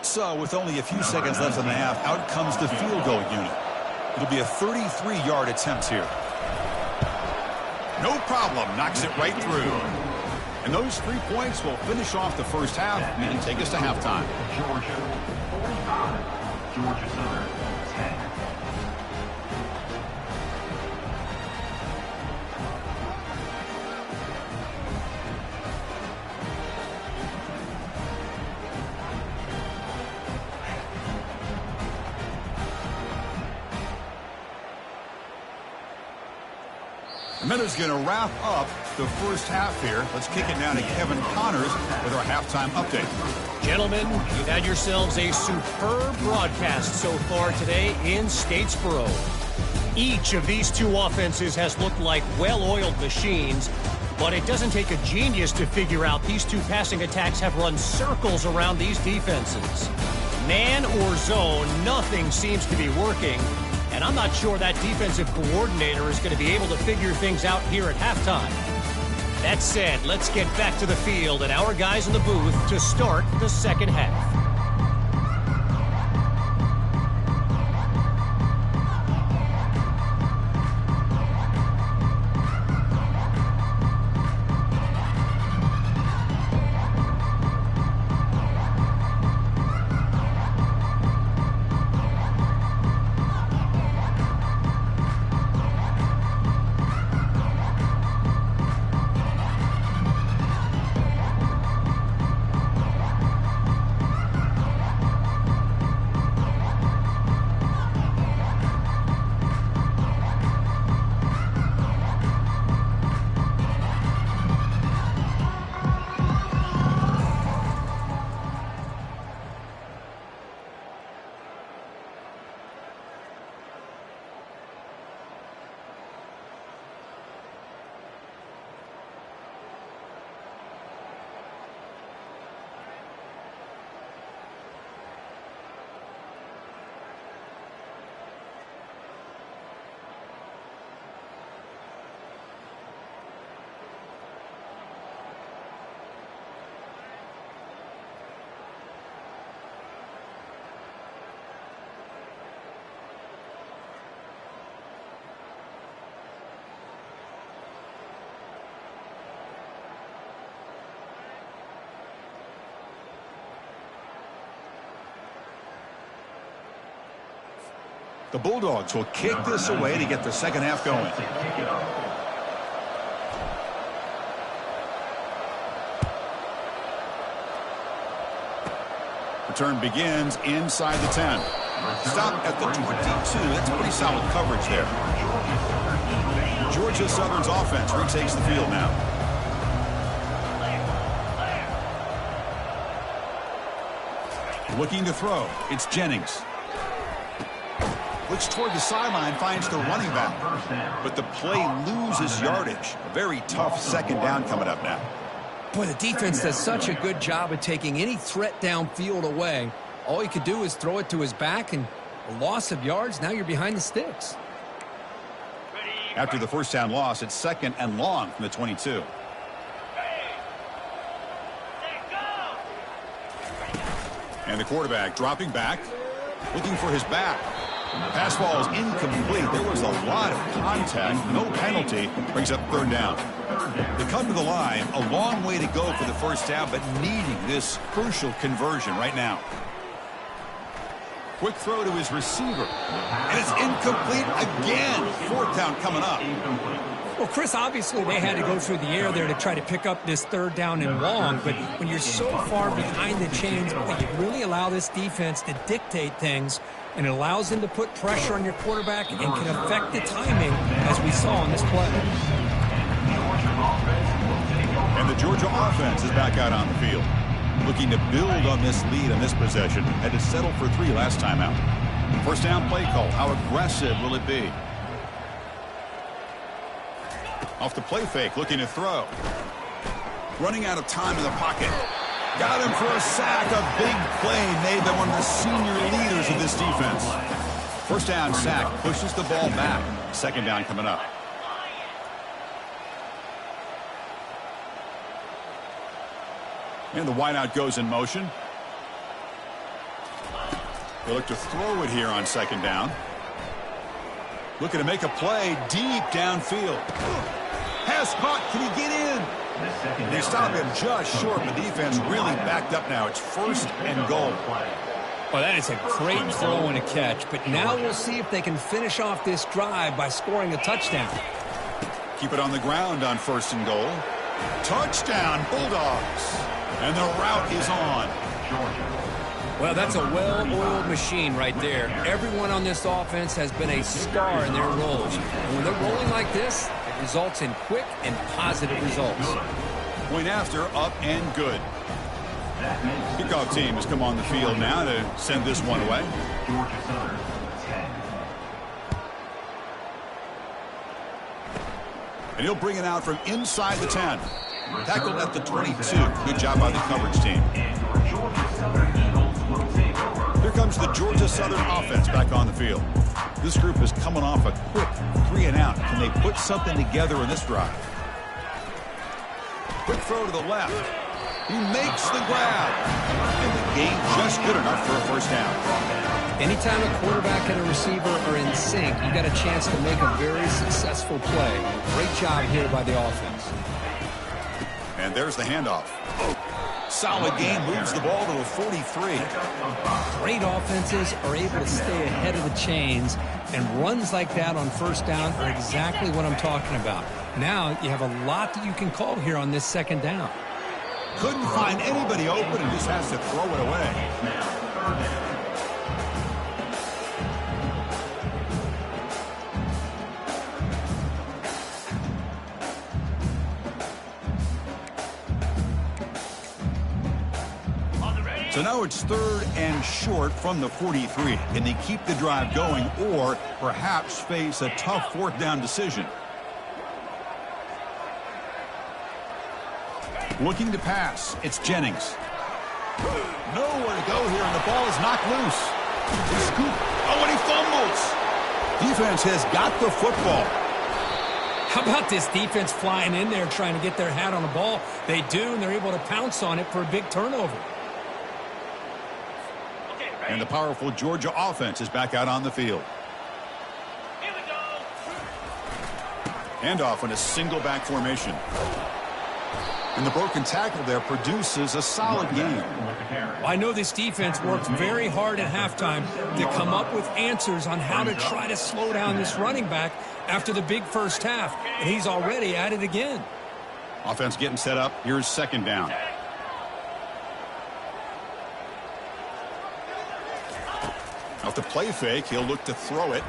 So, with only a few seconds left in the half, out comes the field goal unit. It'll be a 33-yard attempt here. No problem, knocks it right through. And those 3 points will finish off the first half and take us to halftime. Georgia 45, Georgia Southern 10. Minuta's going to wrap up the first half here. Let's kick it now to Kevin Connors with our halftime update. Gentlemen, you've had yourselves a superb broadcast so far today in Statesboro. Each of these two offenses has looked like well-oiled machines, but it doesn't take a genius to figure out these two passing attacks have run circles around these defenses. Man or zone, nothing seems to be working, and I'm not sure that defensive coordinator is going to be able to figure things out here at halftime. That said, let's get back to the field and our guys in the booth to start the second half. The Bulldogs will kick this away to get the second half going. Return begins inside the 10. Stop at the 22. That's pretty solid coverage there. Georgia Southern's offense retakes the field now. Looking to throw. It's Jennings. Looks toward the sideline, finds the running back. But the play loses yardage. A very tough second down coming up now. Boy, the defense does such a good job of taking any threat downfield away. All he could do is throw it to his back, and a loss of yards, now you're behind the sticks. After the first down loss, it's second and long from the 22. And the quarterback dropping back, looking for his back. Pass ball is incomplete. There was a lot of contact. No penalty. Brings up third down. They come to the line. A long way to go for the first down, but needing this crucial conversion right now. Quick throw to his receiver. And it's incomplete again. Fourth down coming up. Well, Chris, obviously they had to go through the air there to try to pick up this third down and long, but when you're so far behind the chains, you really allow this defense to dictate things, and it allows them to put pressure on your quarterback and can affect the timing, as we saw on this play. And the Georgia offense is back out on the field, looking to build on this lead on this possession. Had to settle for 3 last time out. First down play call. How aggressive will it be? Off the play fake, looking to throw. Running out of time in the pocket. Got him for a sack. A big play made by one of the senior leaders of this defense. First down sack, pushes the ball back. Second down coming up. And the wideout goes in motion. They look to throw it here on second down. Looking to make a play deep downfield. Pass caught. Can he get in? They stop him just short. The defense really backed up now. It's first and goal. Well, that is a great throw and a catch. But now we'll see if they can finish off this drive by scoring a touchdown. Keep it on the ground on first and goal. Touchdown, Bulldogs. And the route is on. Well, that's a well-oiled machine right there. Everyone on this offense has been a star in their roles. And when they're rolling like this, results in quick and positive results. Point after, up and good. Kickoff team has come on the field now to send this one away. Georgia Southern, 10. And he'll bring it out from inside the 10. Tackled at the 22. Good job by the coverage team. And your Georgia Southern Eagles will take over. Here comes the Georgia Southern offense back on the field. This group is coming off a quick 3-and-out. Can they put something together in this drive? Quick throw to the left. He makes the grab. And the gain just good enough for a first down. Anytime a quarterback and a receiver are in sync, you got a chance to make a very successful play. Great job here by the offense. And there's the handoff. Solid gain, moves the ball to the 43. Great offenses are able to stay ahead of the chains, and runs like that on first down are exactly what I'm talking about. Now you have a lot that you can call here on this second down. Couldn't find anybody open and just has to throw it away. Now, third down. So now it's 3rd and short from the 43. Can they keep the drive going or perhaps face a tough 4th down decision? Looking to pass. It's Jennings. Nowhere to go here, and the ball is knocked loose. He scoop. Oh, and he fumbles. Defense has got the football. How about this defense flying in there trying to get their hat on the ball? They do, and they're able to pounce on it for a big turnover. And the powerful Georgia offense is back out on the field. Here we go. Handoff in a single back formation. And the broken tackle there produces a solid game. I know this defense worked very hard at halftime to come up with answers on how to try to slow down this running back after the big first half, and he's already at it again. Offense getting set up. Here's 2nd down. Off the play fake, he'll look to throw it.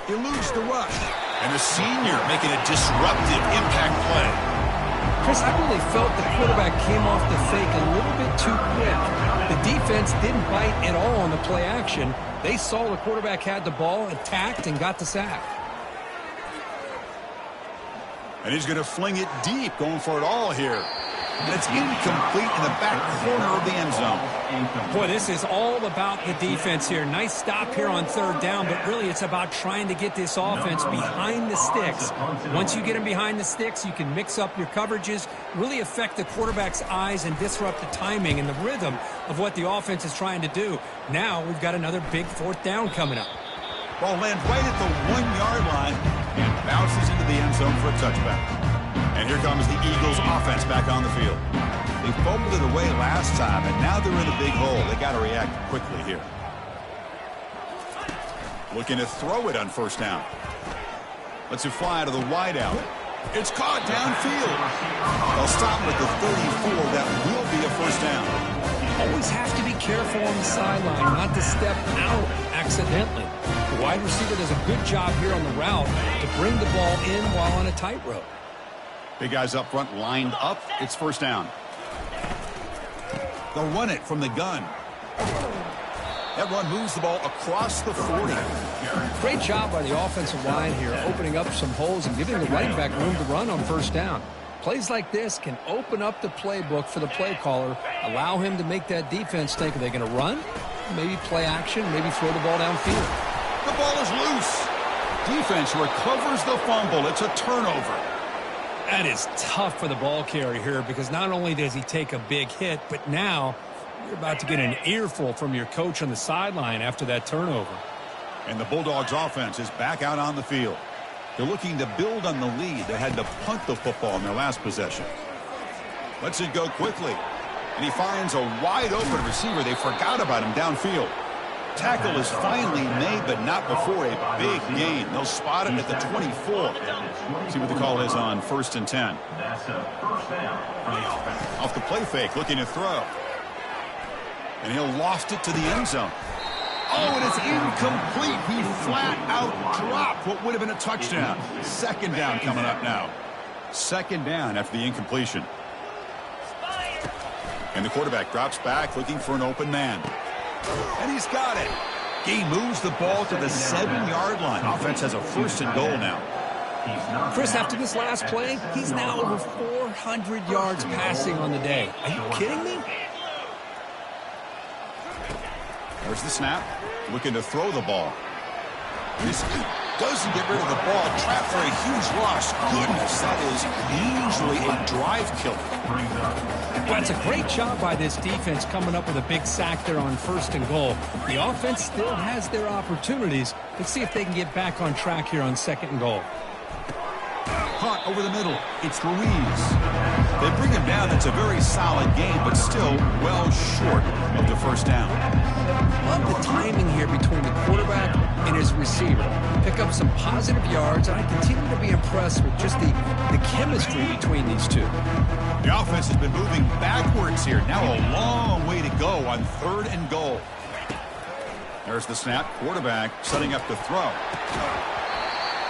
Eludes the rush. And the senior making a disruptive impact play. Chris, I really felt the quarterback came off the fake a little bit too quick. The defense didn't bite at all on the play action. They saw the quarterback had the ball, attacked, and got the sack. And he's going to fling it deep, going for it all here. And it's incomplete in the back corner of the end zone. Boy, this is all about the defense here. Nice stop here on 3rd down, but really it's about trying to get this offense behind the sticks. Once you get them behind the sticks, you can mix up your coverages, really affect the quarterback's eyes and disrupt the timing and the rhythm of what the offense is trying to do. Now we've got another big 4th down coming up. Ball lands right at the 1-yard line and bounces into the end zone for a touchback. And here comes the Eagles offense back on the field. They fumbled it away last time, and now they're in a big hole. They got to react quickly here. Looking to throw it on first down. Lets it fly to the wideout. It's caught downfield. They'll stop him at the 34. That will be a first down. Always have to be careful on the sideline not to step out accidentally. The wide receiver does a good job here on the route to bring the ball in while on a tightrope. Big guys up front lined up. It's first down. They'll run it from the gun. That run moves the ball across the 40. Great job by the offensive line here, opening up some holes and giving the running back room to run on first down. Plays like this can open up the playbook for the play caller, allow him to make that defense think, are they going to run? Maybe play action, maybe throw the ball downfield. The ball is loose. Defense recovers the fumble. It's a turnover. That is tough for the ball carrier here because not only does he take a big hit, but now you're about to get an earful from your coach on the sideline after that turnover. And the Bulldogs offense is back out on the field. They're looking to build on the lead. They had to punt the football in their last possession. Lets it go quickly. And he finds a wide open receiver. They forgot about him downfield. Tackle is finally made, but not before a big gain. They'll spot it at the 24. See what the call is on 1st and 10. That's a first down for the offense. Off the play fake, looking to throw. And he'll loft it to the end zone. Oh, and it's incomplete. He flat out dropped what would have been a touchdown. Second down coming up now. Second down after the incompletion. And the quarterback drops back looking for an open man. And he's got it. He moves the ball to the 7-yard line. Offense has a 1st and goal now. Chris, after this last play, he's now over 400 yards passing on the day. Are you kidding me? There's the snap. Looking to throw the ball. This doesn't get rid of the ball. Trapped for a huge loss. Goodness, that is usually a drive killer. Well, it's a great job by this defense coming up with a big sack there on 1st and goal. The offense still has their opportunities. Let's see if they can get back on track here on 2nd and goal. Punt over the middle. It's Ruiz. They bring him down. It's a very solid game, but still well short of the 1st down. Love the timing here between the quarterback and his receiver. Pick up some positive yards, and I continue to be impressed with just the chemistry between these two. The offense has been moving backwards here. Now a long way to go on 3rd and goal. There's the snap. Quarterback setting up to throw.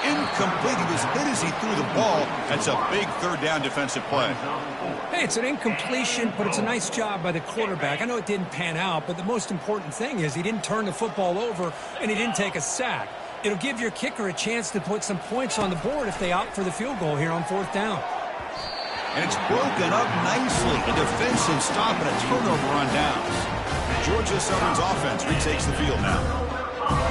Incomplete. He was hit as he threw the ball. That's a big 3rd down defensive play. Hey, it's an incompletion, but it's a nice job by the quarterback. I know it didn't pan out, but the most important thing is he didn't turn the football over and he didn't take a sack. It'll give your kicker a chance to put some points on the board if they opt for the field goal here on 4th down. And it's broken up nicely. A defensive stop and a turnover on downs. Georgia Southern's offense retakes the field now.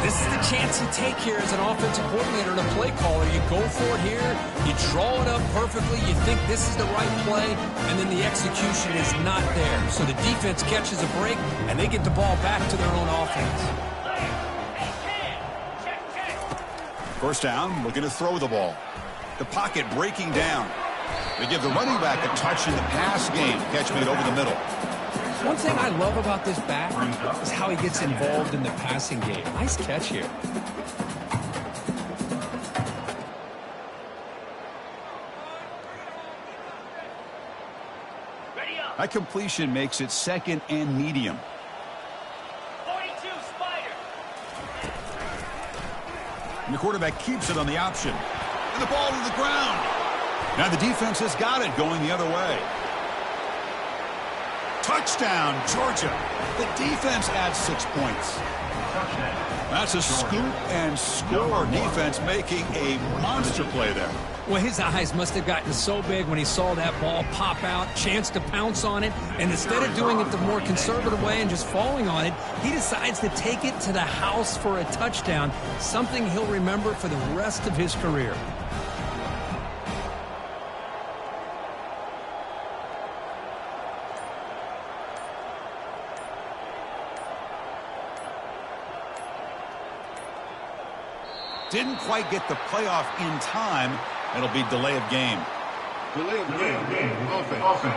This is the chance you take here as an offensive coordinator and a play caller. You go for it here, you draw it up perfectly, you think this is the right play, and then the execution is not there. So the defense catches a break, and they get the ball back to their own offense. 1st down, looking to throw the ball. The pocket breaking down. They give the running back a touch in the pass game. Catch made over the middle. One thing I love about this back is how he gets involved in the passing game. Nice catch here. That completion makes it 2nd and medium. 42 Spider. And the quarterback keeps it on the option. And the ball to the ground. Now the defense has got it going the other way. Touchdown, Georgia. The defense adds 6 points. That's a scoop and score. Defense making a monster play there. Well, his eyes must have gotten so big when he saw that ball pop out, chance to pounce on it, and instead of doing it the more conservative way and just falling on it, he decides to take it to the house for a touchdown, something he'll remember for the rest of his career. Didn't quite get the playoff in time. It'll be delay of game. Delay of game. Offense.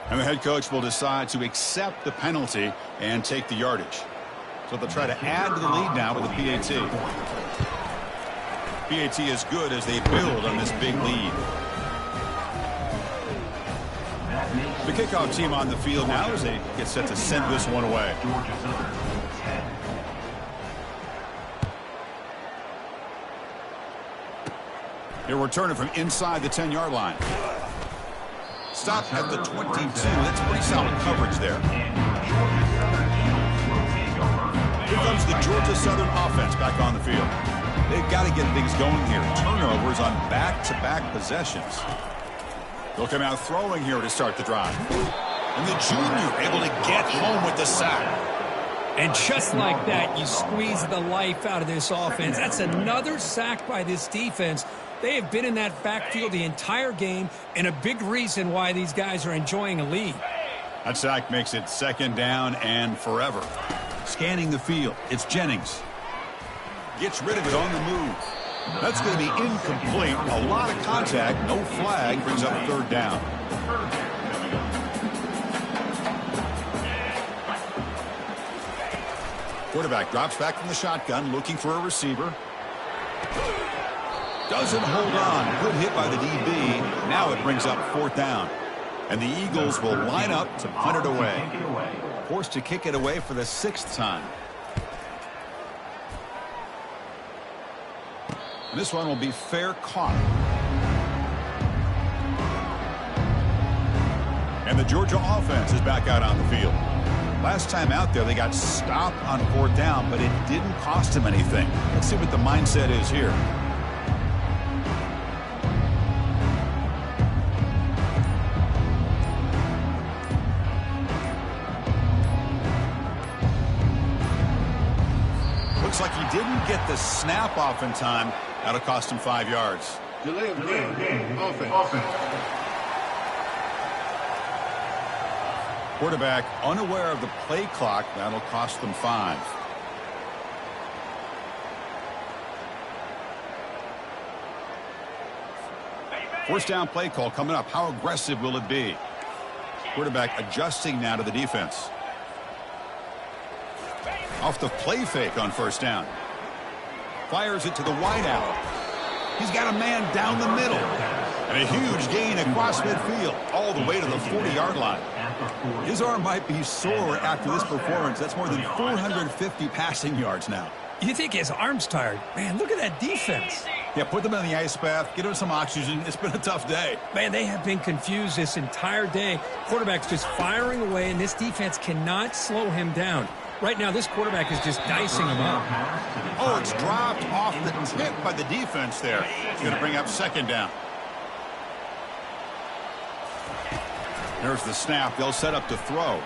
And the head coach will decide to accept the penalty and take the yardage. So they'll try to add to the lead now with the PAT. PAT is good as they build on this big lead. The kickoff team on the field now as they get set to send this one away. Georgia Southern, 10. They're returning from inside the 10-yard line. Stop at the 22. That's pretty solid coverage there. Here comes the Georgia Southern offense back on the field. They've got to get things going here. Turnovers on back-to-back possessions. They'll come out throwing here to start the drive. And the junior able to get home with the sack. And just like that, you squeeze the life out of this offense. That's another sack by this defense. They have been in that backfield the entire game, and a big reason why these guys are enjoying a lead. That sack makes it 2nd down and forever. Scanning the field, it's Jennings. Gets rid of it on the move. That's going to be incomplete. A lot of contact, no flag, brings up 3rd down. Quarterback drops back from the shotgun, looking for a receiver. Doesn't hold on. Good hit by the DB. Now it brings up 4th down. And the Eagles will line up to punt it away. Forced to kick it away for the 6th time. And this one will be fair caught. And the Georgia offense is back out on the field. Last time out there, they got stopped on 4th down, but it didn't cost them anything. Let's see what the mindset is here. Looks like he didn't get the snap off in time. That'll cost him 5 yards. Delay of game. Offense. Quarterback unaware of the play clock. That'll cost them 5. First down play call coming up. How aggressive will it be? Quarterback adjusting now to the defense. Off the play fake on 1st down. Fires it to the wide out. He's got a man down the middle. And a huge gain across midfield, all the way to the 40-yard line. His arm might be sore after this performance. That's more than 450 passing yards now. You think his arm's tired? Man, look at that defense. Yeah, put them in the ice bath, get him some oxygen. It's been a tough day. Man, they have been confused this entire day. Quarterback's just firing away, and this defense cannot slow him down. Right now, this quarterback is just dicing him up. Oh, it's dropped off the tip by the defense there. It's going to bring up 2nd down. There's the snap. They'll set up to throw.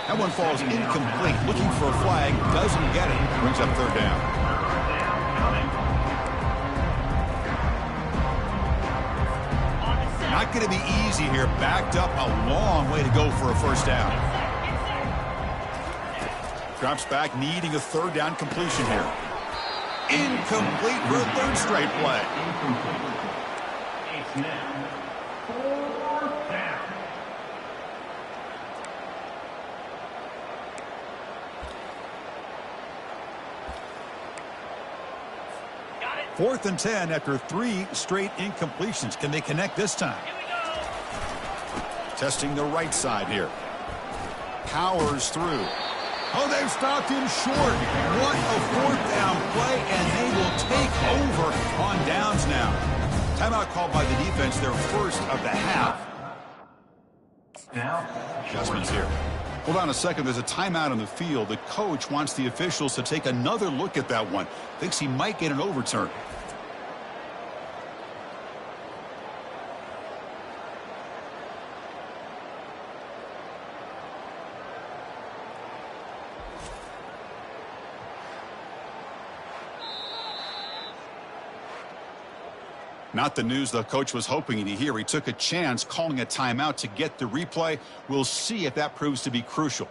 That one falls incomplete. Looking for a flag. Doesn't get it. Brings up 3rd down. Not going to be easy here. Backed up a long way to go for a 1st down. Drops back, needing a 3rd down completion here. Incomplete for a 3rd straight play. It's now 4th down. Fourth and 10 after 3 straight incompletions. Can they connect this time? Testing the right side here. Powers through. Oh, they've stopped him short. What a 4th down play, and they will take over on downs now. Timeout called by the defense, their 1st of the half. Now, Adjustments here. Hold on a second. There's a timeout on the field. The coach wants the officials to take another look at that one. Thinks he might get an overturn. Not the news the coach was hoping to hear. He took a chance calling a timeout to get the replay. We'll see if that proves to be crucial.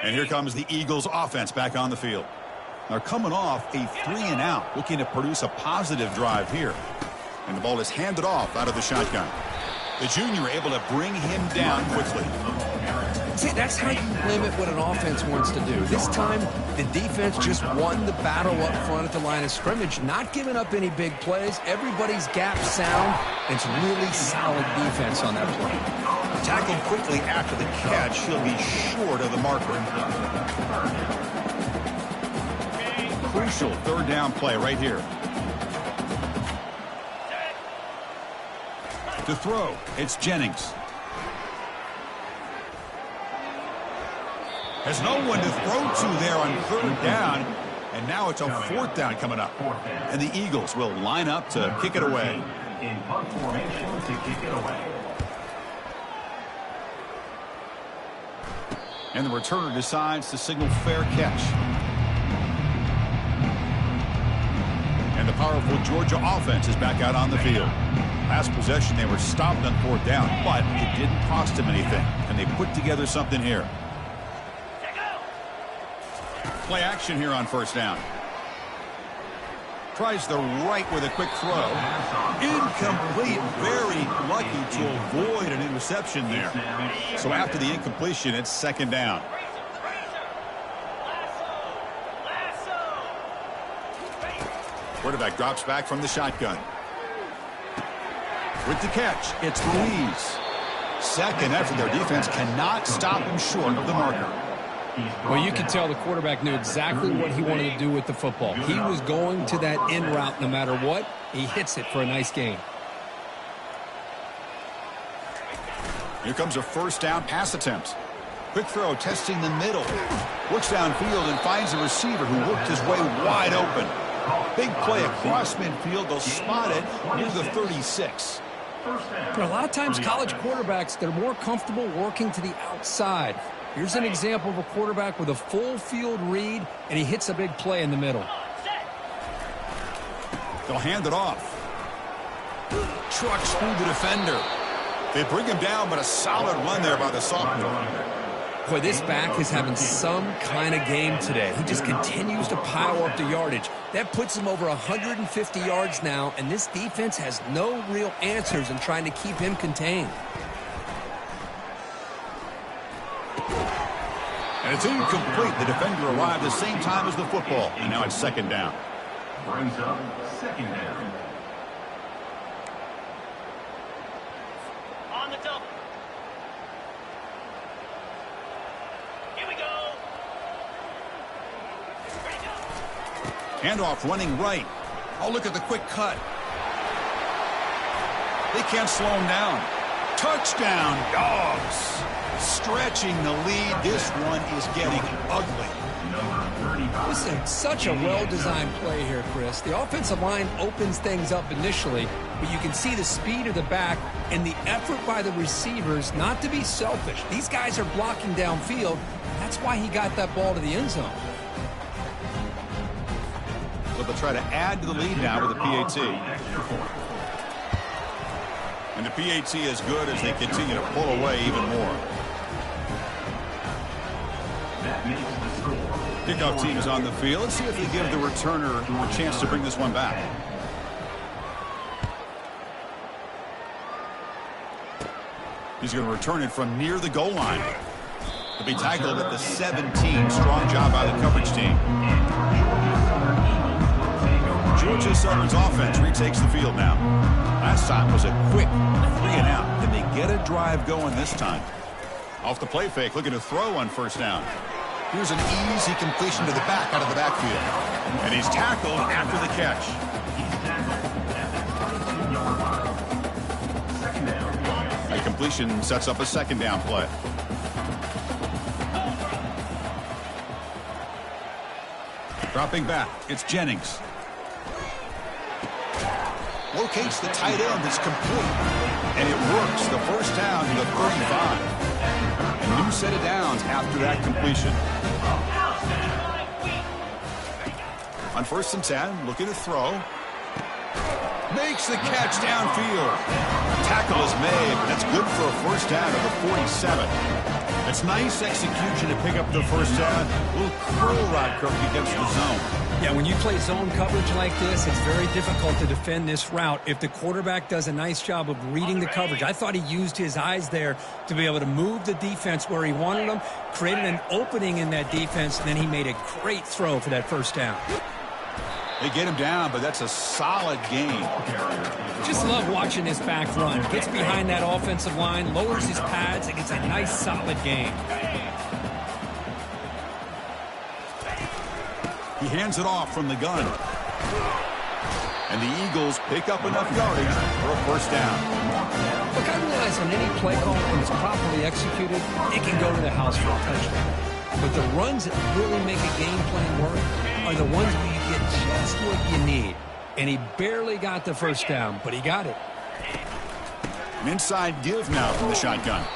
And here comes the Eagles offense back on the field. They're coming off a 3-and-out, looking to produce a positive drive here. And the ball is handed off out of the shotgun. The junior able to bring him down quickly. See, that's how you limit what an offense wants to do. This time, the defense just won the battle up front at the line of scrimmage, not giving up any big plays. Everybody's gap sound. It's really solid defense on that play. Tackled quickly after the catch. He'll be short of the marker. Crucial 3rd down play right here. To throw, it's Jennings. Has no one to throw to there on 3rd down. And now it's a 4th down coming up. And the Eagles will line up to kick it away. in punt formation to kick it away. And the returner decides to signal fair catch. And the powerful Georgia offense is back out on the field. Last possession, they were stopped on 4th down, but it didn't cost them anything. And they put together something here. Play action here on 1st down. Tries the right with a quick throw. Incomplete. Very lucky to avoid an interception there. So after the incompletion, it's 2nd down. Quarterback drops back from the shotgun. With the catch, it's Ruiz. Second effort, their defense cannot stop him short of the marker. Well, you can tell the quarterback knew exactly what he wanted to do with the football. He was going to that in route no matter what. He hits it for a nice gain. Here comes a first down pass attempt. Quick throw, testing the middle. Looks downfield and finds a receiver who worked his way wide open. Big play across midfield. They'll spot it near the 36. A lot of times college quarterbacks, they're more comfortable working to the outside. Here's an example of a quarterback with a full field read, and he hits a big play in the middle. They'll hand it off. Trucks through the defender. They bring him down, but a solid run there by the sophomore. Boy, this back is having some kind of game today. He just continues to pile up the yardage. That puts him over 150 yards now, and this defense has no real answers in trying to keep him contained. And it's incomplete. The defender arrived the same time as the football, and now it's second down. Brings up second down. On the double. Here we go. Ready to go. Handoff running right. Oh, look at the quick cut. They can't slow him down. Touchdown, Dogs. Stretching the lead. This one is getting ugly. This is such a well-designed play here, Chris. The offensive line opens things up initially, but you can see the speed of the back and the effort by the receivers not to be selfish. These guys are blocking downfield. That's why he got that ball to the end zone. So they'll try to add to the lead now with the PAT. And the PAT is good as they continue to pull away even more. Kickoff team is on the field. Let's see if they give the returner a chance to bring this one back. He's going to return it from near the goal line. He'll be tackled at the 17. Strong job by the coverage team. Georgia Southern's offense retakes the field now. Last time was a quick 3-and-out. Can they get a drive going this time? Off the play fake, looking to throw on first down. Here's an easy completion to the back out of the backfield. And he's tackled after the catch. The completion sets up a second down play. Dropping back, it's Jennings. Locates the tight end, it's complete. And it works, the first down to the 35. A new set of downs after that completion. On first and 10, looking to throw. Makes the catch downfield. Tackle is made, but that's good for a first down to the 47. It's nice execution to pick up the first down. A little curl rod Kirk against the zone. Yeah, when you play zone coverage like this, it's very difficult to defend this route if the quarterback does a nice job of reading the coverage. I thought he used his eyes there to be able to move the defense where he wanted them, created an opening in that defense, and then he made a great throw for that first down. They get him down, but that's a solid game. Just love watching this back run. Gets behind that offensive line, lowers his pads, and gets a nice solid game. He hands it off from the gun. And the Eagles pick up enough yardage for a first down. Look, I realize on any play call, when it's properly executed, it can go to the house for a touchdown. But the runs that really make a game plan work are the ones where you get just what you need. And he barely got the first down, but he got it. An inside give now from the shotgun.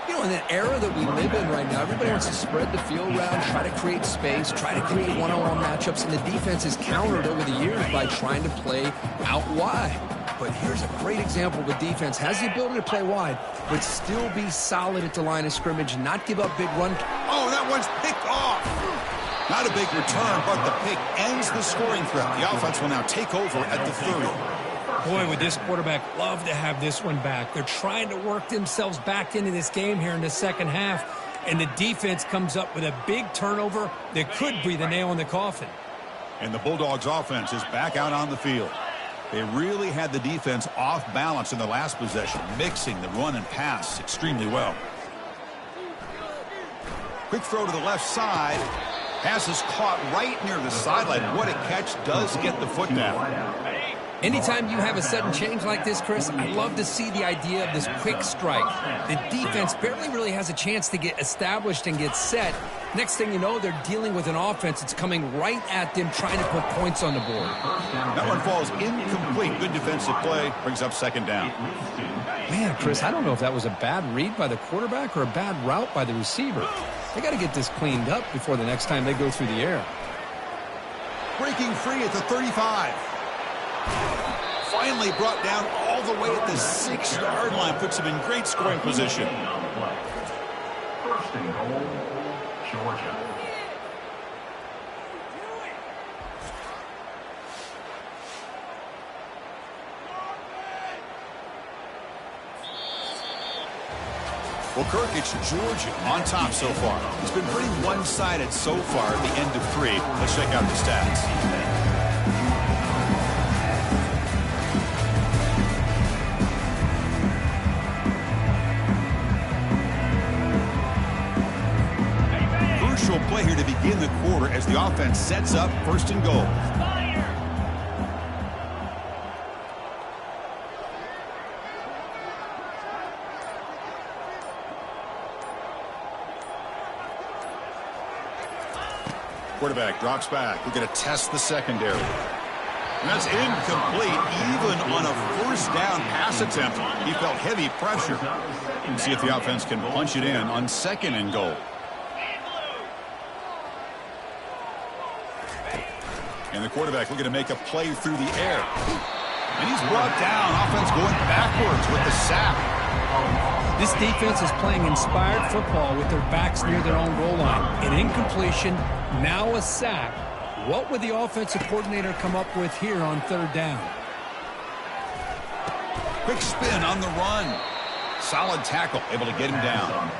You know, in that era that we live in right now, everybody wants to spread the field around, try to create space, try to create one-on-one matchups, and the defense is countered over the years by trying to play out wide. But here's a great example of a defense has the ability to play wide, but still be solid at the line of scrimmage, not give up big run. Oh, that one's picked off. Not a big return, but the pick ends the scoring threat. The offense will now take over at the 30. Boy, would this quarterback love to have this one back. They're trying to work themselves back into this game here in the second half, and the defense comes up with a big turnover that could be the nail in the coffin. And the Bulldogs offense is back out on the field. They really had the defense off balance in the last possession, mixing the run and pass extremely well. Quick throw to the left side. Pass is caught right near the sideline. What a catch. Does get the foot down. Anytime you have a sudden change like this, Chris, I love to see the idea of this quick strike. The defense barely really has a chance to get established and get set. Next thing you know, they're dealing with an offense that's coming right at them, trying to put points on the board. That one falls incomplete. Good defensive play. Brings up second down. Man, Chris, I don't know if that was a bad read by the quarterback or a bad route by the receiver. They got to get this cleaned up before the next time they go through the air. Breaking free at the 35. Finally brought down all the way at the 6-yard line. Puts him in great scoring position. First and goal, Georgia. Well, Kirk, it's Georgia on top so far. It's been pretty one-sided so far at the end of 3. Let's check out the stats. Play here to begin the quarter as the offense sets up first and goal. Quarterback drops back. We're going to test the secondary. And that's incomplete. Even on a first down pass attempt, he felt heavy pressure. And see if the offense can punch it in on second and goal. And the quarterback looking to make a play through the air. And he's brought down. Offense going backwards with the sack. This defense is playing inspired football with their backs near their own goal line. An incompletion, now a sack. What would the offensive coordinator come up with here on third down? Quick spin on the run. Solid tackle, able to get him down.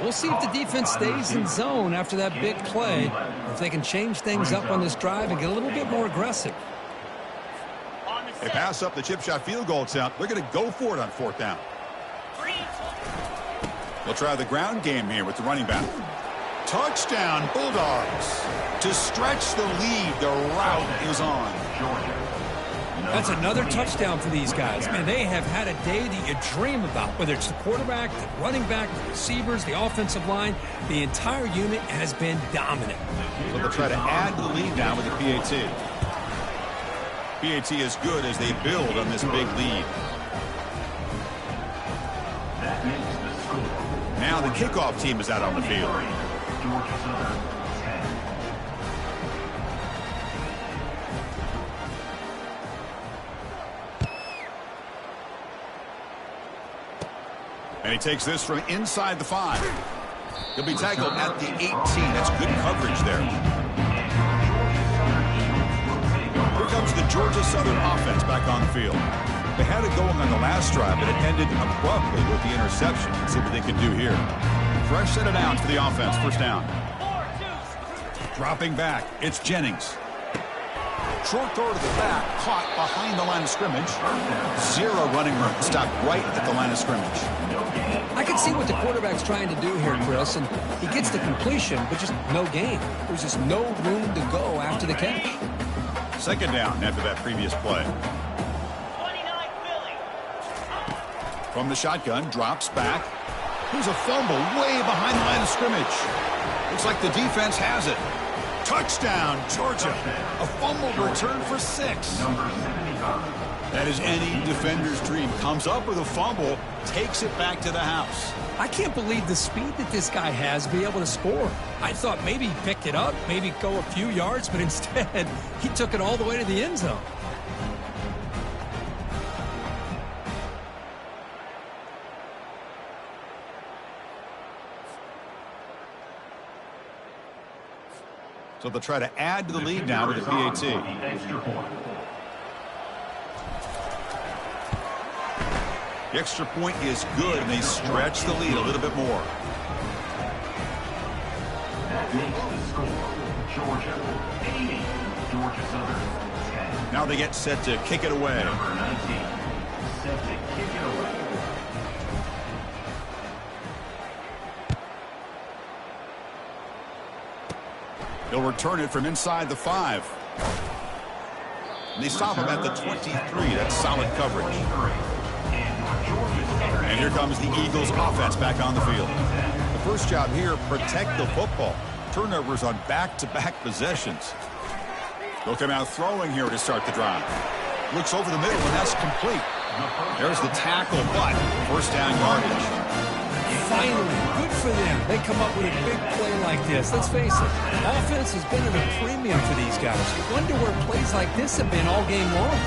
We'll see if the defense stays in zone after that big play, or if they can change things up on this drive and get a little bit more aggressive. They pass up the chip shot field goal attempt. They're going to go for it on fourth down. They'll try the ground game here with the running back. Touchdown, Bulldogs. To stretch the lead, the route is on. That's another touchdown for these guys. Man, they have had a day that you dream about, whether it's the quarterback, the running back, the receivers, the offensive line. The entire unit has been dominant. So they'll try to add to the lead now with the PAT. PAT is good as they build on this big lead. That makes the score. Now the kickoff team is out on the field. Georgia Southern 10. And he takes this from inside the 5. He'll be tackled at the 18. That's good coverage there. Here comes the Georgia Southern offense back on the field. They had it going on the last drive, but it ended abruptly with the interception. Let's see what they can do here. Fresh set of downs for the offense. First down. Dropping back. It's Jennings. Short throw to the back, caught behind the line of scrimmage. 0 running room. Stopped right at the line of scrimmage. I can see what the quarterback's trying to do here, Chris, and he gets the completion, but just no gain. There's just no room to go after the catch. Second down after that previous play. 29 Philly. From the shotgun, drops back. Here's a fumble way behind the line of scrimmage. Looks like the defense has it. Touchdown, Georgia. A fumble return for 6. Number 75. That is any defender's dream. Comes up with a fumble, takes it back to the house. I can't believe the speed that this guy has to be able to score. I thought maybe he picked it up, maybe go a few yards, but instead he took it all the way to the end zone. So they'll try to add to the lead now with the PAT. Extra point. The extra point is good, and they stretch the lead a little bit more. That makes the score. Georgia 80. Georgia Southern 10. Now they get set to kick it away. Number 19, set to kick it away. He'll return it from inside the 5. And they stop him at the 23. That's solid coverage. And here comes the Eagles offense back on the field. The first job here, protect the football. Turnovers on back-to-back possessions. They'll come out throwing here to start the drive. Looks over the middle, and that's complete. There's the tackle, but first down yardage. Finally, good for them. They come up with a big play like this. Let's face it, offense has been at a premium for these guys. Wonder where plays like this have been all game long.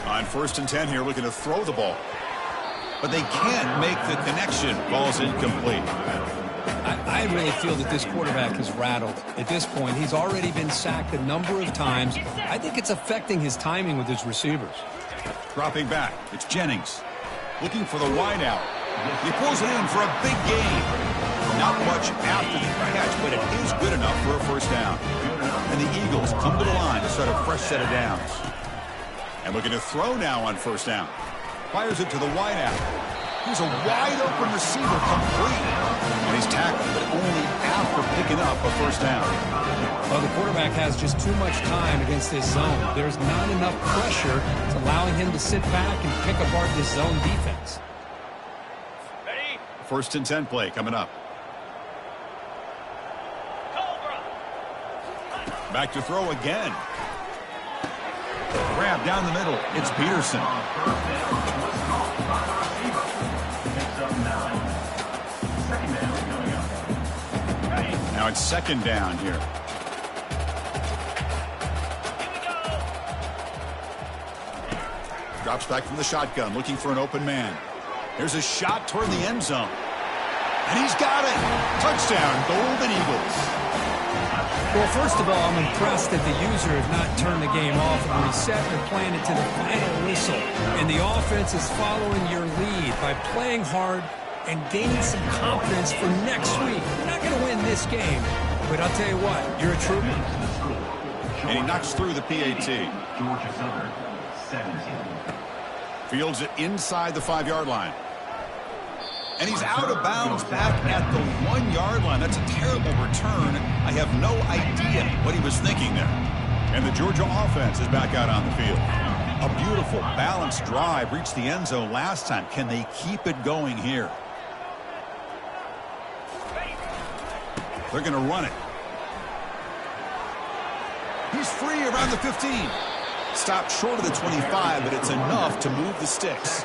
On 1st and 10 here, looking to throw the ball. But they can't make the connection. Ball's incomplete. I really feel that this quarterback is rattled. At this point, he's already been sacked a number of times. I think it's affecting his timing with his receivers. Dropping back, it's Jennings. Looking for the wideout. He pulls it in for a big gain. Not much after the catch, but it is good enough for a first down. And the Eagles come to the line to start a fresh set of downs. And looking to throw now on first down. Fires it to the wideout. Here's a wide-open receiver complete. And he's tackled, but only after picking up a first down. Well, the quarterback has just too much time against this zone. There's not enough pressure to allowing him to sit back and pick apart this zone defense. Ready? 1st and 10 play coming up. Cobra. Back to throw again. Grab down the middle. It's Peterson. Now it's 2nd down here. Drops back from the shotgun, looking for an open man. There's a shot toward the end zone. And he's got it. Touchdown, Golden Eagles. Well, first of all, I'm impressed that the user has not turned the game off and reset and playing it to the final whistle. And the offense is following your lead by playing hard and gaining some confidence for next week. You're not going to win this game, but I'll tell you what, you're a trooper. And he knocks through the PAT. Georgia Southern 17. Fields it inside the 5-yard line. And he's out of bounds back at the 1-yard line. That's a terrible return. I have no idea what he was thinking there. And the Georgia offense is back out on the field. A beautiful, balanced drive reached the end zone last time. Can they keep it going here? They're going to run it. He's free around the 15. Stopped short of the 25, but it's enough to move the sticks.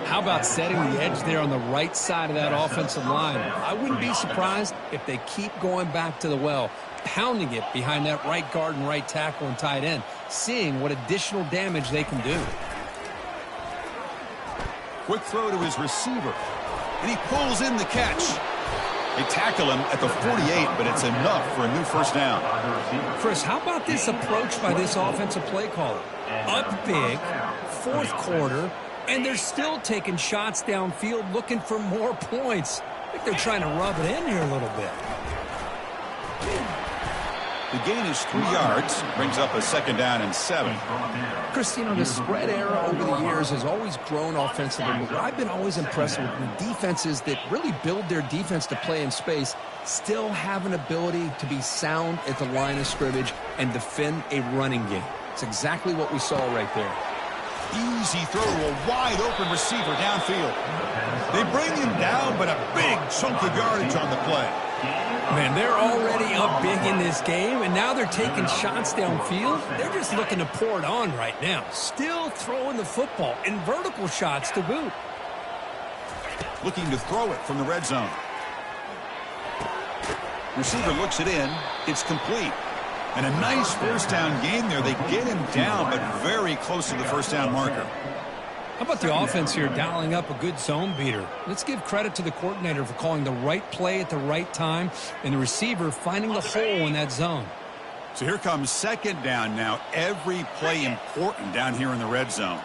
How about setting the edge there on the right side of that offensive line? I wouldn't be surprised if they keep going back to the well, pounding it behind that right guard and right tackle and tight end, seeing what additional damage they can do. Quick throw to his receiver, and he pulls in the catch. They tackle him at the 48, but it's enough for a new first down. Chris, how about this approach by this offensive play caller? Up big, 4th quarter, and they're still taking shots downfield looking for more points. I think they're trying to rub it in here a little bit. The gain is 3 yards, brings up a 2nd down and 7. Chris, you know, the spread era over the years has always grown offensively. But I've been always impressed with the defenses that really build their defense to play in space, still have an ability to be sound at the line of scrimmage and defend a running game. It's exactly what we saw right there. Easy throw to a wide-open receiver downfield. They bring him down, but a big chunk of yardage on the play. Man, they're already up big in this game, and now they're taking shots downfield. They're just looking to pour it on right now. Still throwing the football, and vertical shots to boot. Looking to throw it from the red zone. Receiver looks it in. It's complete. And a nice first down gain there. They get him down, but very close to the first down marker. How about the offense here dialing up a good zone beater? Let's give credit to the coordinator for calling the right play at the right time and the receiver finding the hole in that zone. So here comes 2nd down now. Every play important down here in the red zone.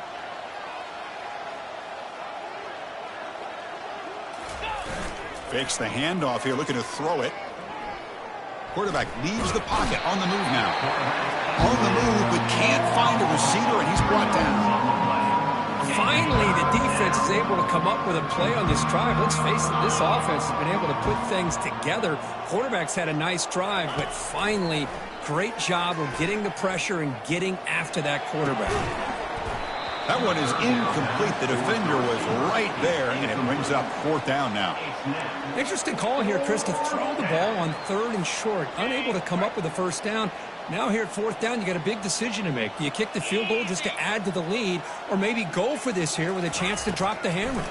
Fakes the handoff here, looking to throw it. Quarterback leaves the pocket on the move now. On the move, but can't find a receiver, and he's brought down. Finally, the defense is able to come up with a play on this drive. Let's face it, this offense has been able to put things together. Quarterback's had a nice drive, but finally, great job of getting the pressure and getting after that quarterback. That one is incomplete. The defender was right there, and it brings up 4th down now. Interesting call here, Chris, to throw the ball on 3rd and short. Unable to come up with a 1st down. Now here at 4th down, you got a big decision to make. Do you kick the field goal just to add to the lead, or maybe go for this here with a chance to drop the hammer?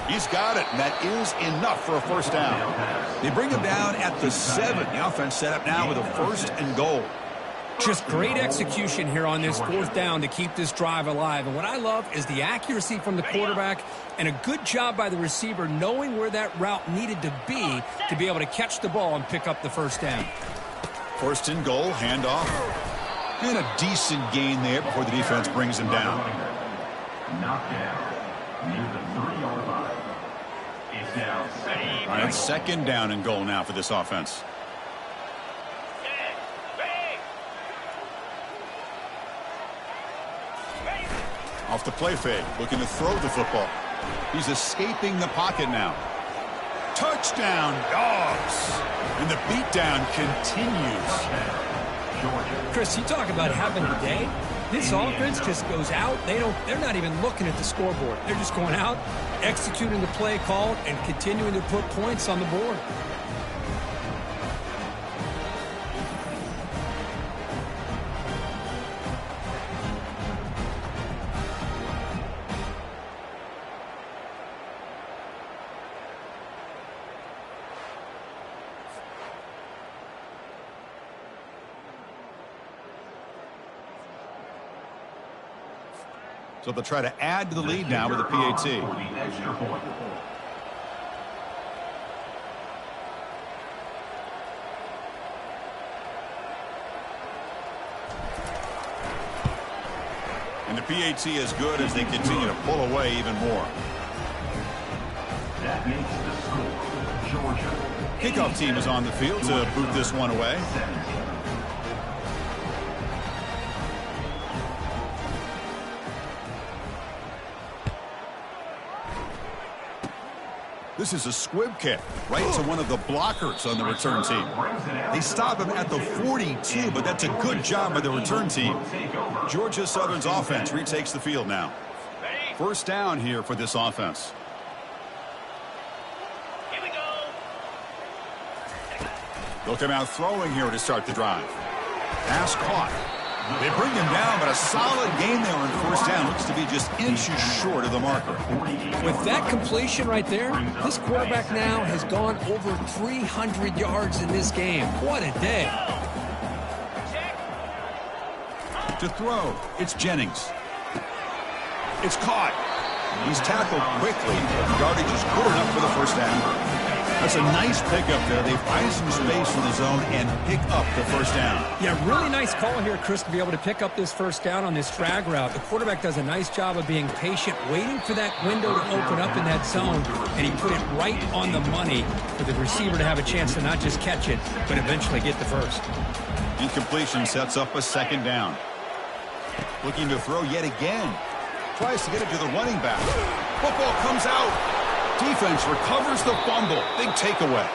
He's got it, and that is enough for a 1st down. They bring him down at the 7. The offense set up now with a 1st and goal. Just great execution here on this 4th down to keep this drive alive. And what I love is the accuracy from the quarterback and a good job by the receiver knowing where that route needed to be able to catch the ball and pick up the 1st down. 1st and goal, handoff. And a decent gain there before the defense brings him down. Knocked down near the 3-yard line. It's now second. All right, 2nd down and goal now for this offense. Off the play fake, looking to throw the football. He's escaping the pocket now. Touchdown, Dogs! And the beatdown continues. Chris, you talk about having a day. This offense just goes out. They're not even looking at the scoreboard. They're just going out, executing the play called, and continuing to put points on the board. So they'll try to add to the lead now with a PAT. And the PAT is good as they continue to pull away even more. That makes the score. Georgia. Kickoff team is on the field to boot this one away. 17. This is a squib kick right to one of the blockers on the return team. They stop him at the 42, but that's a good job by the return team. Georgia Southern's offense retakes the field now. 1st down here for this offense. Here we go. They'll come out throwing here to start the drive. Pass caught. They bring him down, but a solid gain there on 1st down. Looks to be just inches short of the marker. With that completion right there, this quarterback now has gone over 300 yards in this game. What a day. To throw, it's Jennings. It's caught. He's tackled quickly. The yardage is good enough for the 1st down. That's a nice pickup there. They find some space in the zone and pick up the 1st down. Yeah, really nice call here, Chris, to be able to pick up this 1st down on this drag route. The quarterback does a nice job of being patient, waiting for that window to open up in that zone, and he put it right on the money for the receiver to have a chance to not just catch it, but eventually get the 1st. Incompletion sets up a 2nd down. Looking to throw yet again. Tries to get it to the running back. Football comes out. Defense recovers the fumble. Big takeaway.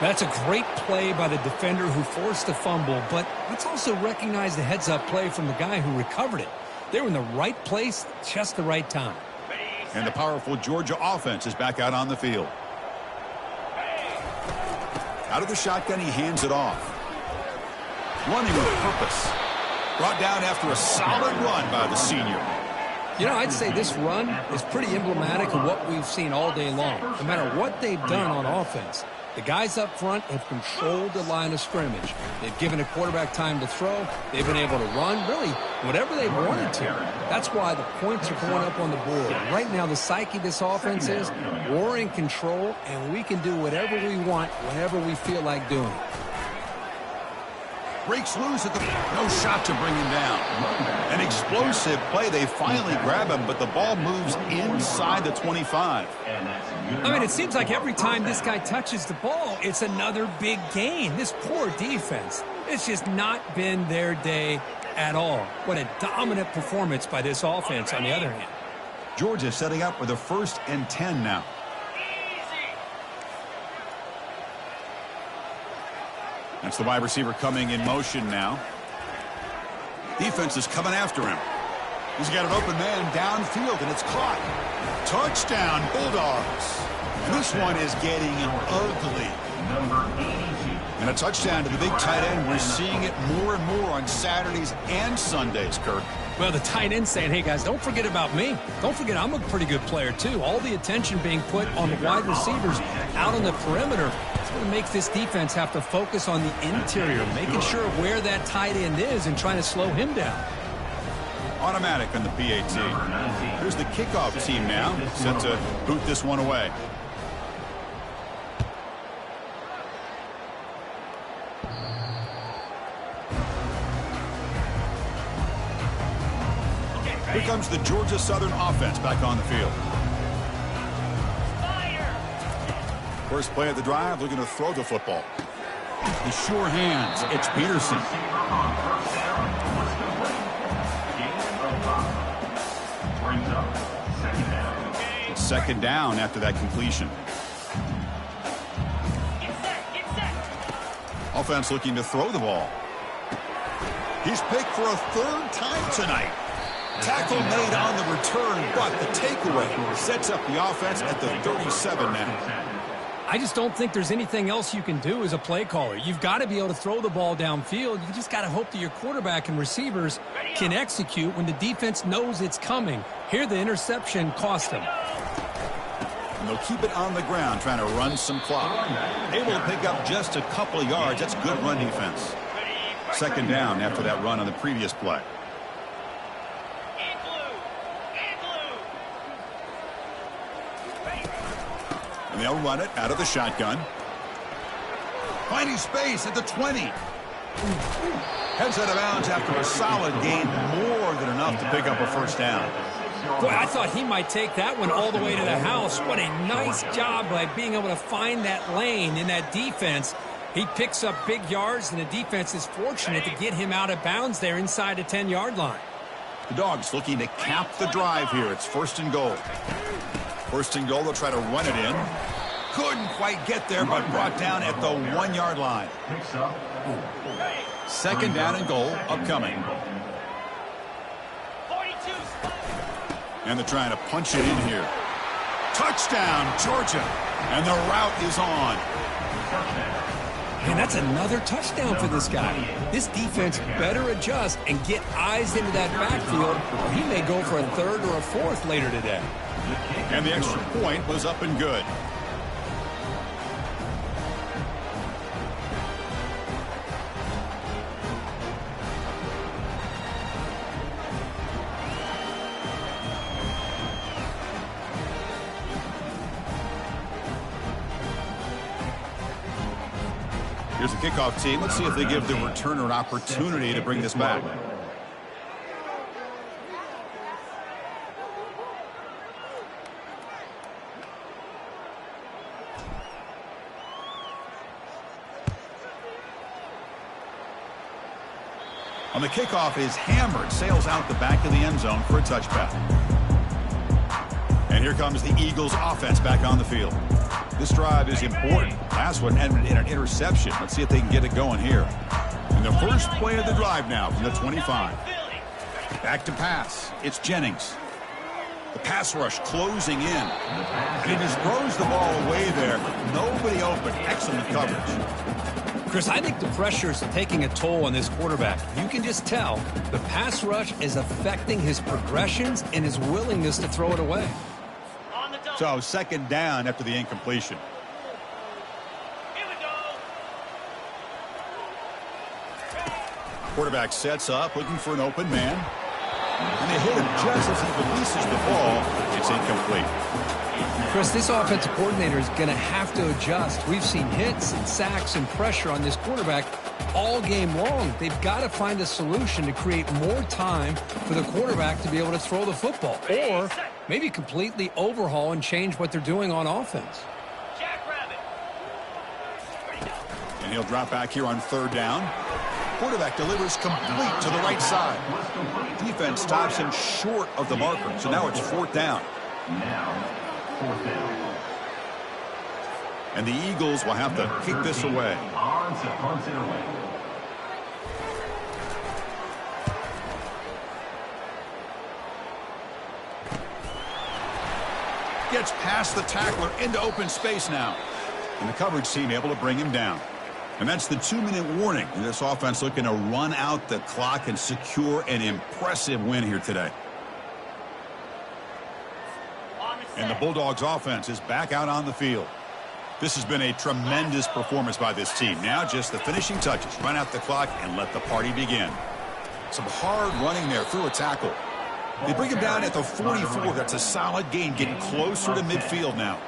That's a great play by the defender who forced the fumble, but let's also recognize the heads-up play from the guy who recovered it. They were in the right place, just the right time. And the powerful Georgia offense is back out on the field. Out of the shotgun, he hands it off. Running with purpose. Brought down after a solid run by the senior. You know, I'd say this run is pretty emblematic of what we've seen all day long. No matter what they've done on offense, the guys up front have controlled the line of scrimmage. They've given a quarterback time to throw. They've been able to run, really, whatever they wanted to. That's why the points are going up on the board. Right now, the psyche of this offense is we're in control, and we can do whatever we want whenever we feel like doing it. Breaks loose at the... No shot to bring him down. An explosive play. They finally grab him, but the ball moves inside the 25. I mean, it seems like every time this guy touches the ball, it's another big gain. This poor defense, it's just not been their day at all. What a dominant performance by this offense on the other hand. Georgia setting up with a 1st and 10 now. That's the wide receiver coming in motion now. Defense is coming after him. He's got an open man downfield, and it's caught. Touchdown, Bulldogs. And this one is getting ugly. And a touchdown to the big tight end. We're seeing it more and more on Saturdays and Sundays, Kirk. Well, the tight end saying, hey, guys, don't forget about me. Don't forget I'm a pretty good player, too. All the attention being put on the wide receivers out on the perimeter. It's what makes this defense have to focus on the interior, making sure where that tight end is and trying to slow him down. Automatic on the PAT. Here's the kickoff team now, set to boot this one away. Here comes the Georgia Southern offense back on the field. First play of the drive, looking to throw the football. The sure hands, it's Peterson. It's 2nd down after that completion. Offense looking to throw the ball. He's picked for a 3rd time tonight. Tackle made on the return, but the takeaway sets up the offense at the 37 now. I just don't think there's anything else you can do as a play caller. You've got to be able to throw the ball downfield. You just got to hope that your quarterback and receivers can execute when the defense knows it's coming. Here, the interception cost them. And they'll keep it on the ground, trying to run some clock. Able to pick up just a couple of yards. That's good run defense. 2nd down after that run on the previous play. And they'll run it out of the shotgun. Finding space at the 20. Heads out of bounds after a solid gain, more than enough to pick up a 1st down. Boy, I thought he might take that one all the way to the house. What a nice job by being able to find that lane in that defense. He picks up big yards, and the defense is fortunate to get him out of bounds there inside the 10-yard line. The Dogs looking to cap the drive here. It's 1st and goal. 1st and goal, they'll try to run it in. Couldn't quite get there, but brought down at the 1-yard line. 2nd down and goal upcoming. And they're trying to punch it in here. Touchdown, Georgia. And the route is on. And that's another touchdown for this guy. This defense better adjust and get eyes into that backfield, or he may go for a 3rd or a 4th later today. And the extra point was up and good. Here's the kickoff team. Let's see if they give the returner an opportunity to bring this back. On the kickoff is hammered, sails out the back of the end zone for a touchback. And here comes the Eagles offense back on the field. This drive is important. Last one ended in an interception. Let's see if they can get it going here. And the first play of the drive now from the 25. Back to pass. It's Jennings. The pass rush closing in. And he just throws the ball away there. Nobody open. Excellent coverage. Chris, I think the pressure is taking a toll on this quarterback. You can just tell the pass rush is affecting his progressions and his willingness to throw it away. So 2nd down after the incompletion. Here we go. Quarterback sets up, looking for an open man. And they hit him just as he releases the ball. It's incomplete. Chris, this offensive coordinator is going to have to adjust. We've seen hits and sacks and pressure on this quarterback all game long. They've got to find a solution to create more time for the quarterback to be able to throw the football, or maybe completely overhaul and change what they're doing on offense. And he'll drop back here on 3rd down. Quarterback delivers complete to the right side. Defense stops him short of the marker, so now it's 4th down. Now, 4th down. And the Eagles will have to kick this away. On to punt it away. Gets past the tackler into open space now. And the coverage team able to bring him down. And that's the 2-minute warning. And this offense looking to run out the clock and secure an impressive win here today. And the Bulldogs offense is back out on the field. This has been a tremendous performance by this team. Now just the finishing touches. Run out the clock and let the party begin. Some hard running there through a tackle. They bring him down at the 44. That's a solid gain, getting closer to midfield now.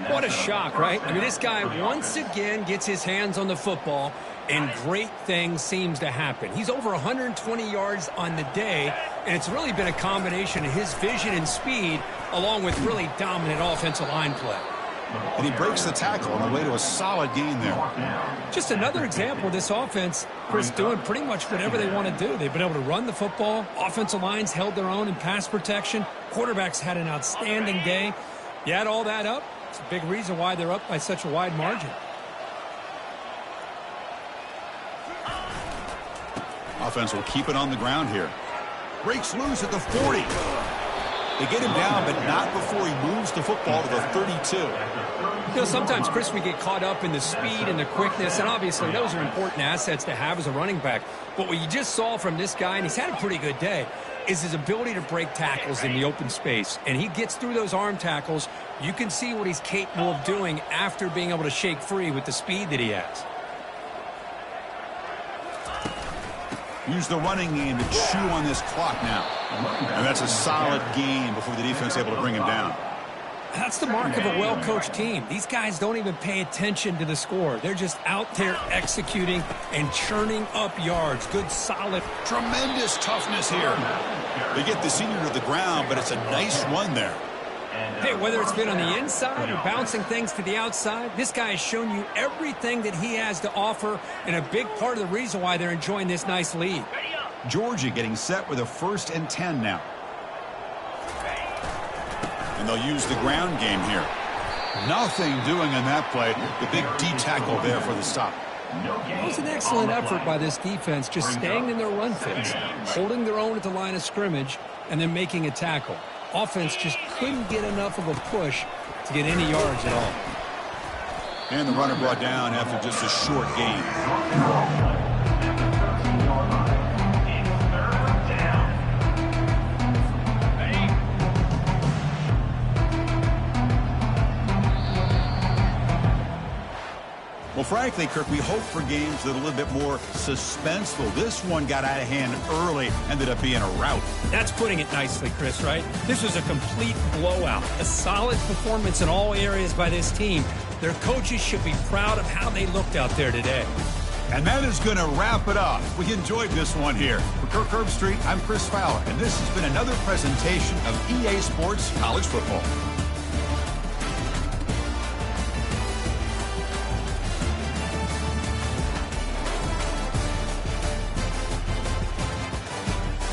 What a shock, right? I mean, this guy once again gets his hands on the football, and great things seems to happen. He's over 120 yards on the day, and it's really been a combination of his vision and speed along with really dominant offensive line play. And he breaks the tackle on the way to a solid gain there. Just another example of this offense, Chris, doing pretty much whatever they want to do. They've been able to run the football. Offensive lines held their own in pass protection. Quarterbacks had an outstanding day. You add all that up, it's a big reason why they're up by such a wide margin. Offense will keep it on the ground here. Breaks loose at the 40. They get him down, but not before he moves the football to the 32. You know, sometimes, Chris, we get caught up in the speed and the quickness, and obviously those are important assets to have as a running back. But what you just saw from this guy, and he's had a pretty good day, is his ability to break tackles in the open space. And he gets through those arm tackles. You can see what he's capable of doing after being able to shake free with the speed that he has. Use the running game to chew on this clock now. And that's a solid gain before the defense is able to bring him down. That's the mark of a well-coached team. These guys don't even pay attention to the score. They're just out there executing and churning up yards. Good, solid. Tremendous toughness here. They get the senior to the ground, but it's a nice run there. Hey, whether it's been on the inside or bouncing things to the outside, this guy has shown you everything that he has to offer, and a big part of the reason why they're enjoying this nice lead. Georgia getting set with a 1st and 10 now. And they'll use the ground game here. Nothing doing in that play. The big D tackle there for the stop. It was an excellent effort by this defense, just staying in their run fits, holding their own at the line of scrimmage, and then making a tackle. Offense just couldn't get enough of a push to get any yards at all. And the runner brought down after just a short gain. Well, frankly, Kirk, we hope for games that are a little bit more suspenseful. This one got out of hand early, ended up being a rout. That's putting it nicely, Chris, right? This was a complete blowout. A solid performance in all areas by this team. Their coaches should be proud of how they looked out there today. And that is going to wrap it up. We enjoyed this one here. For Kirk Herbstreit, I'm Chris Fowler, and this has been another presentation of EA Sports College Football.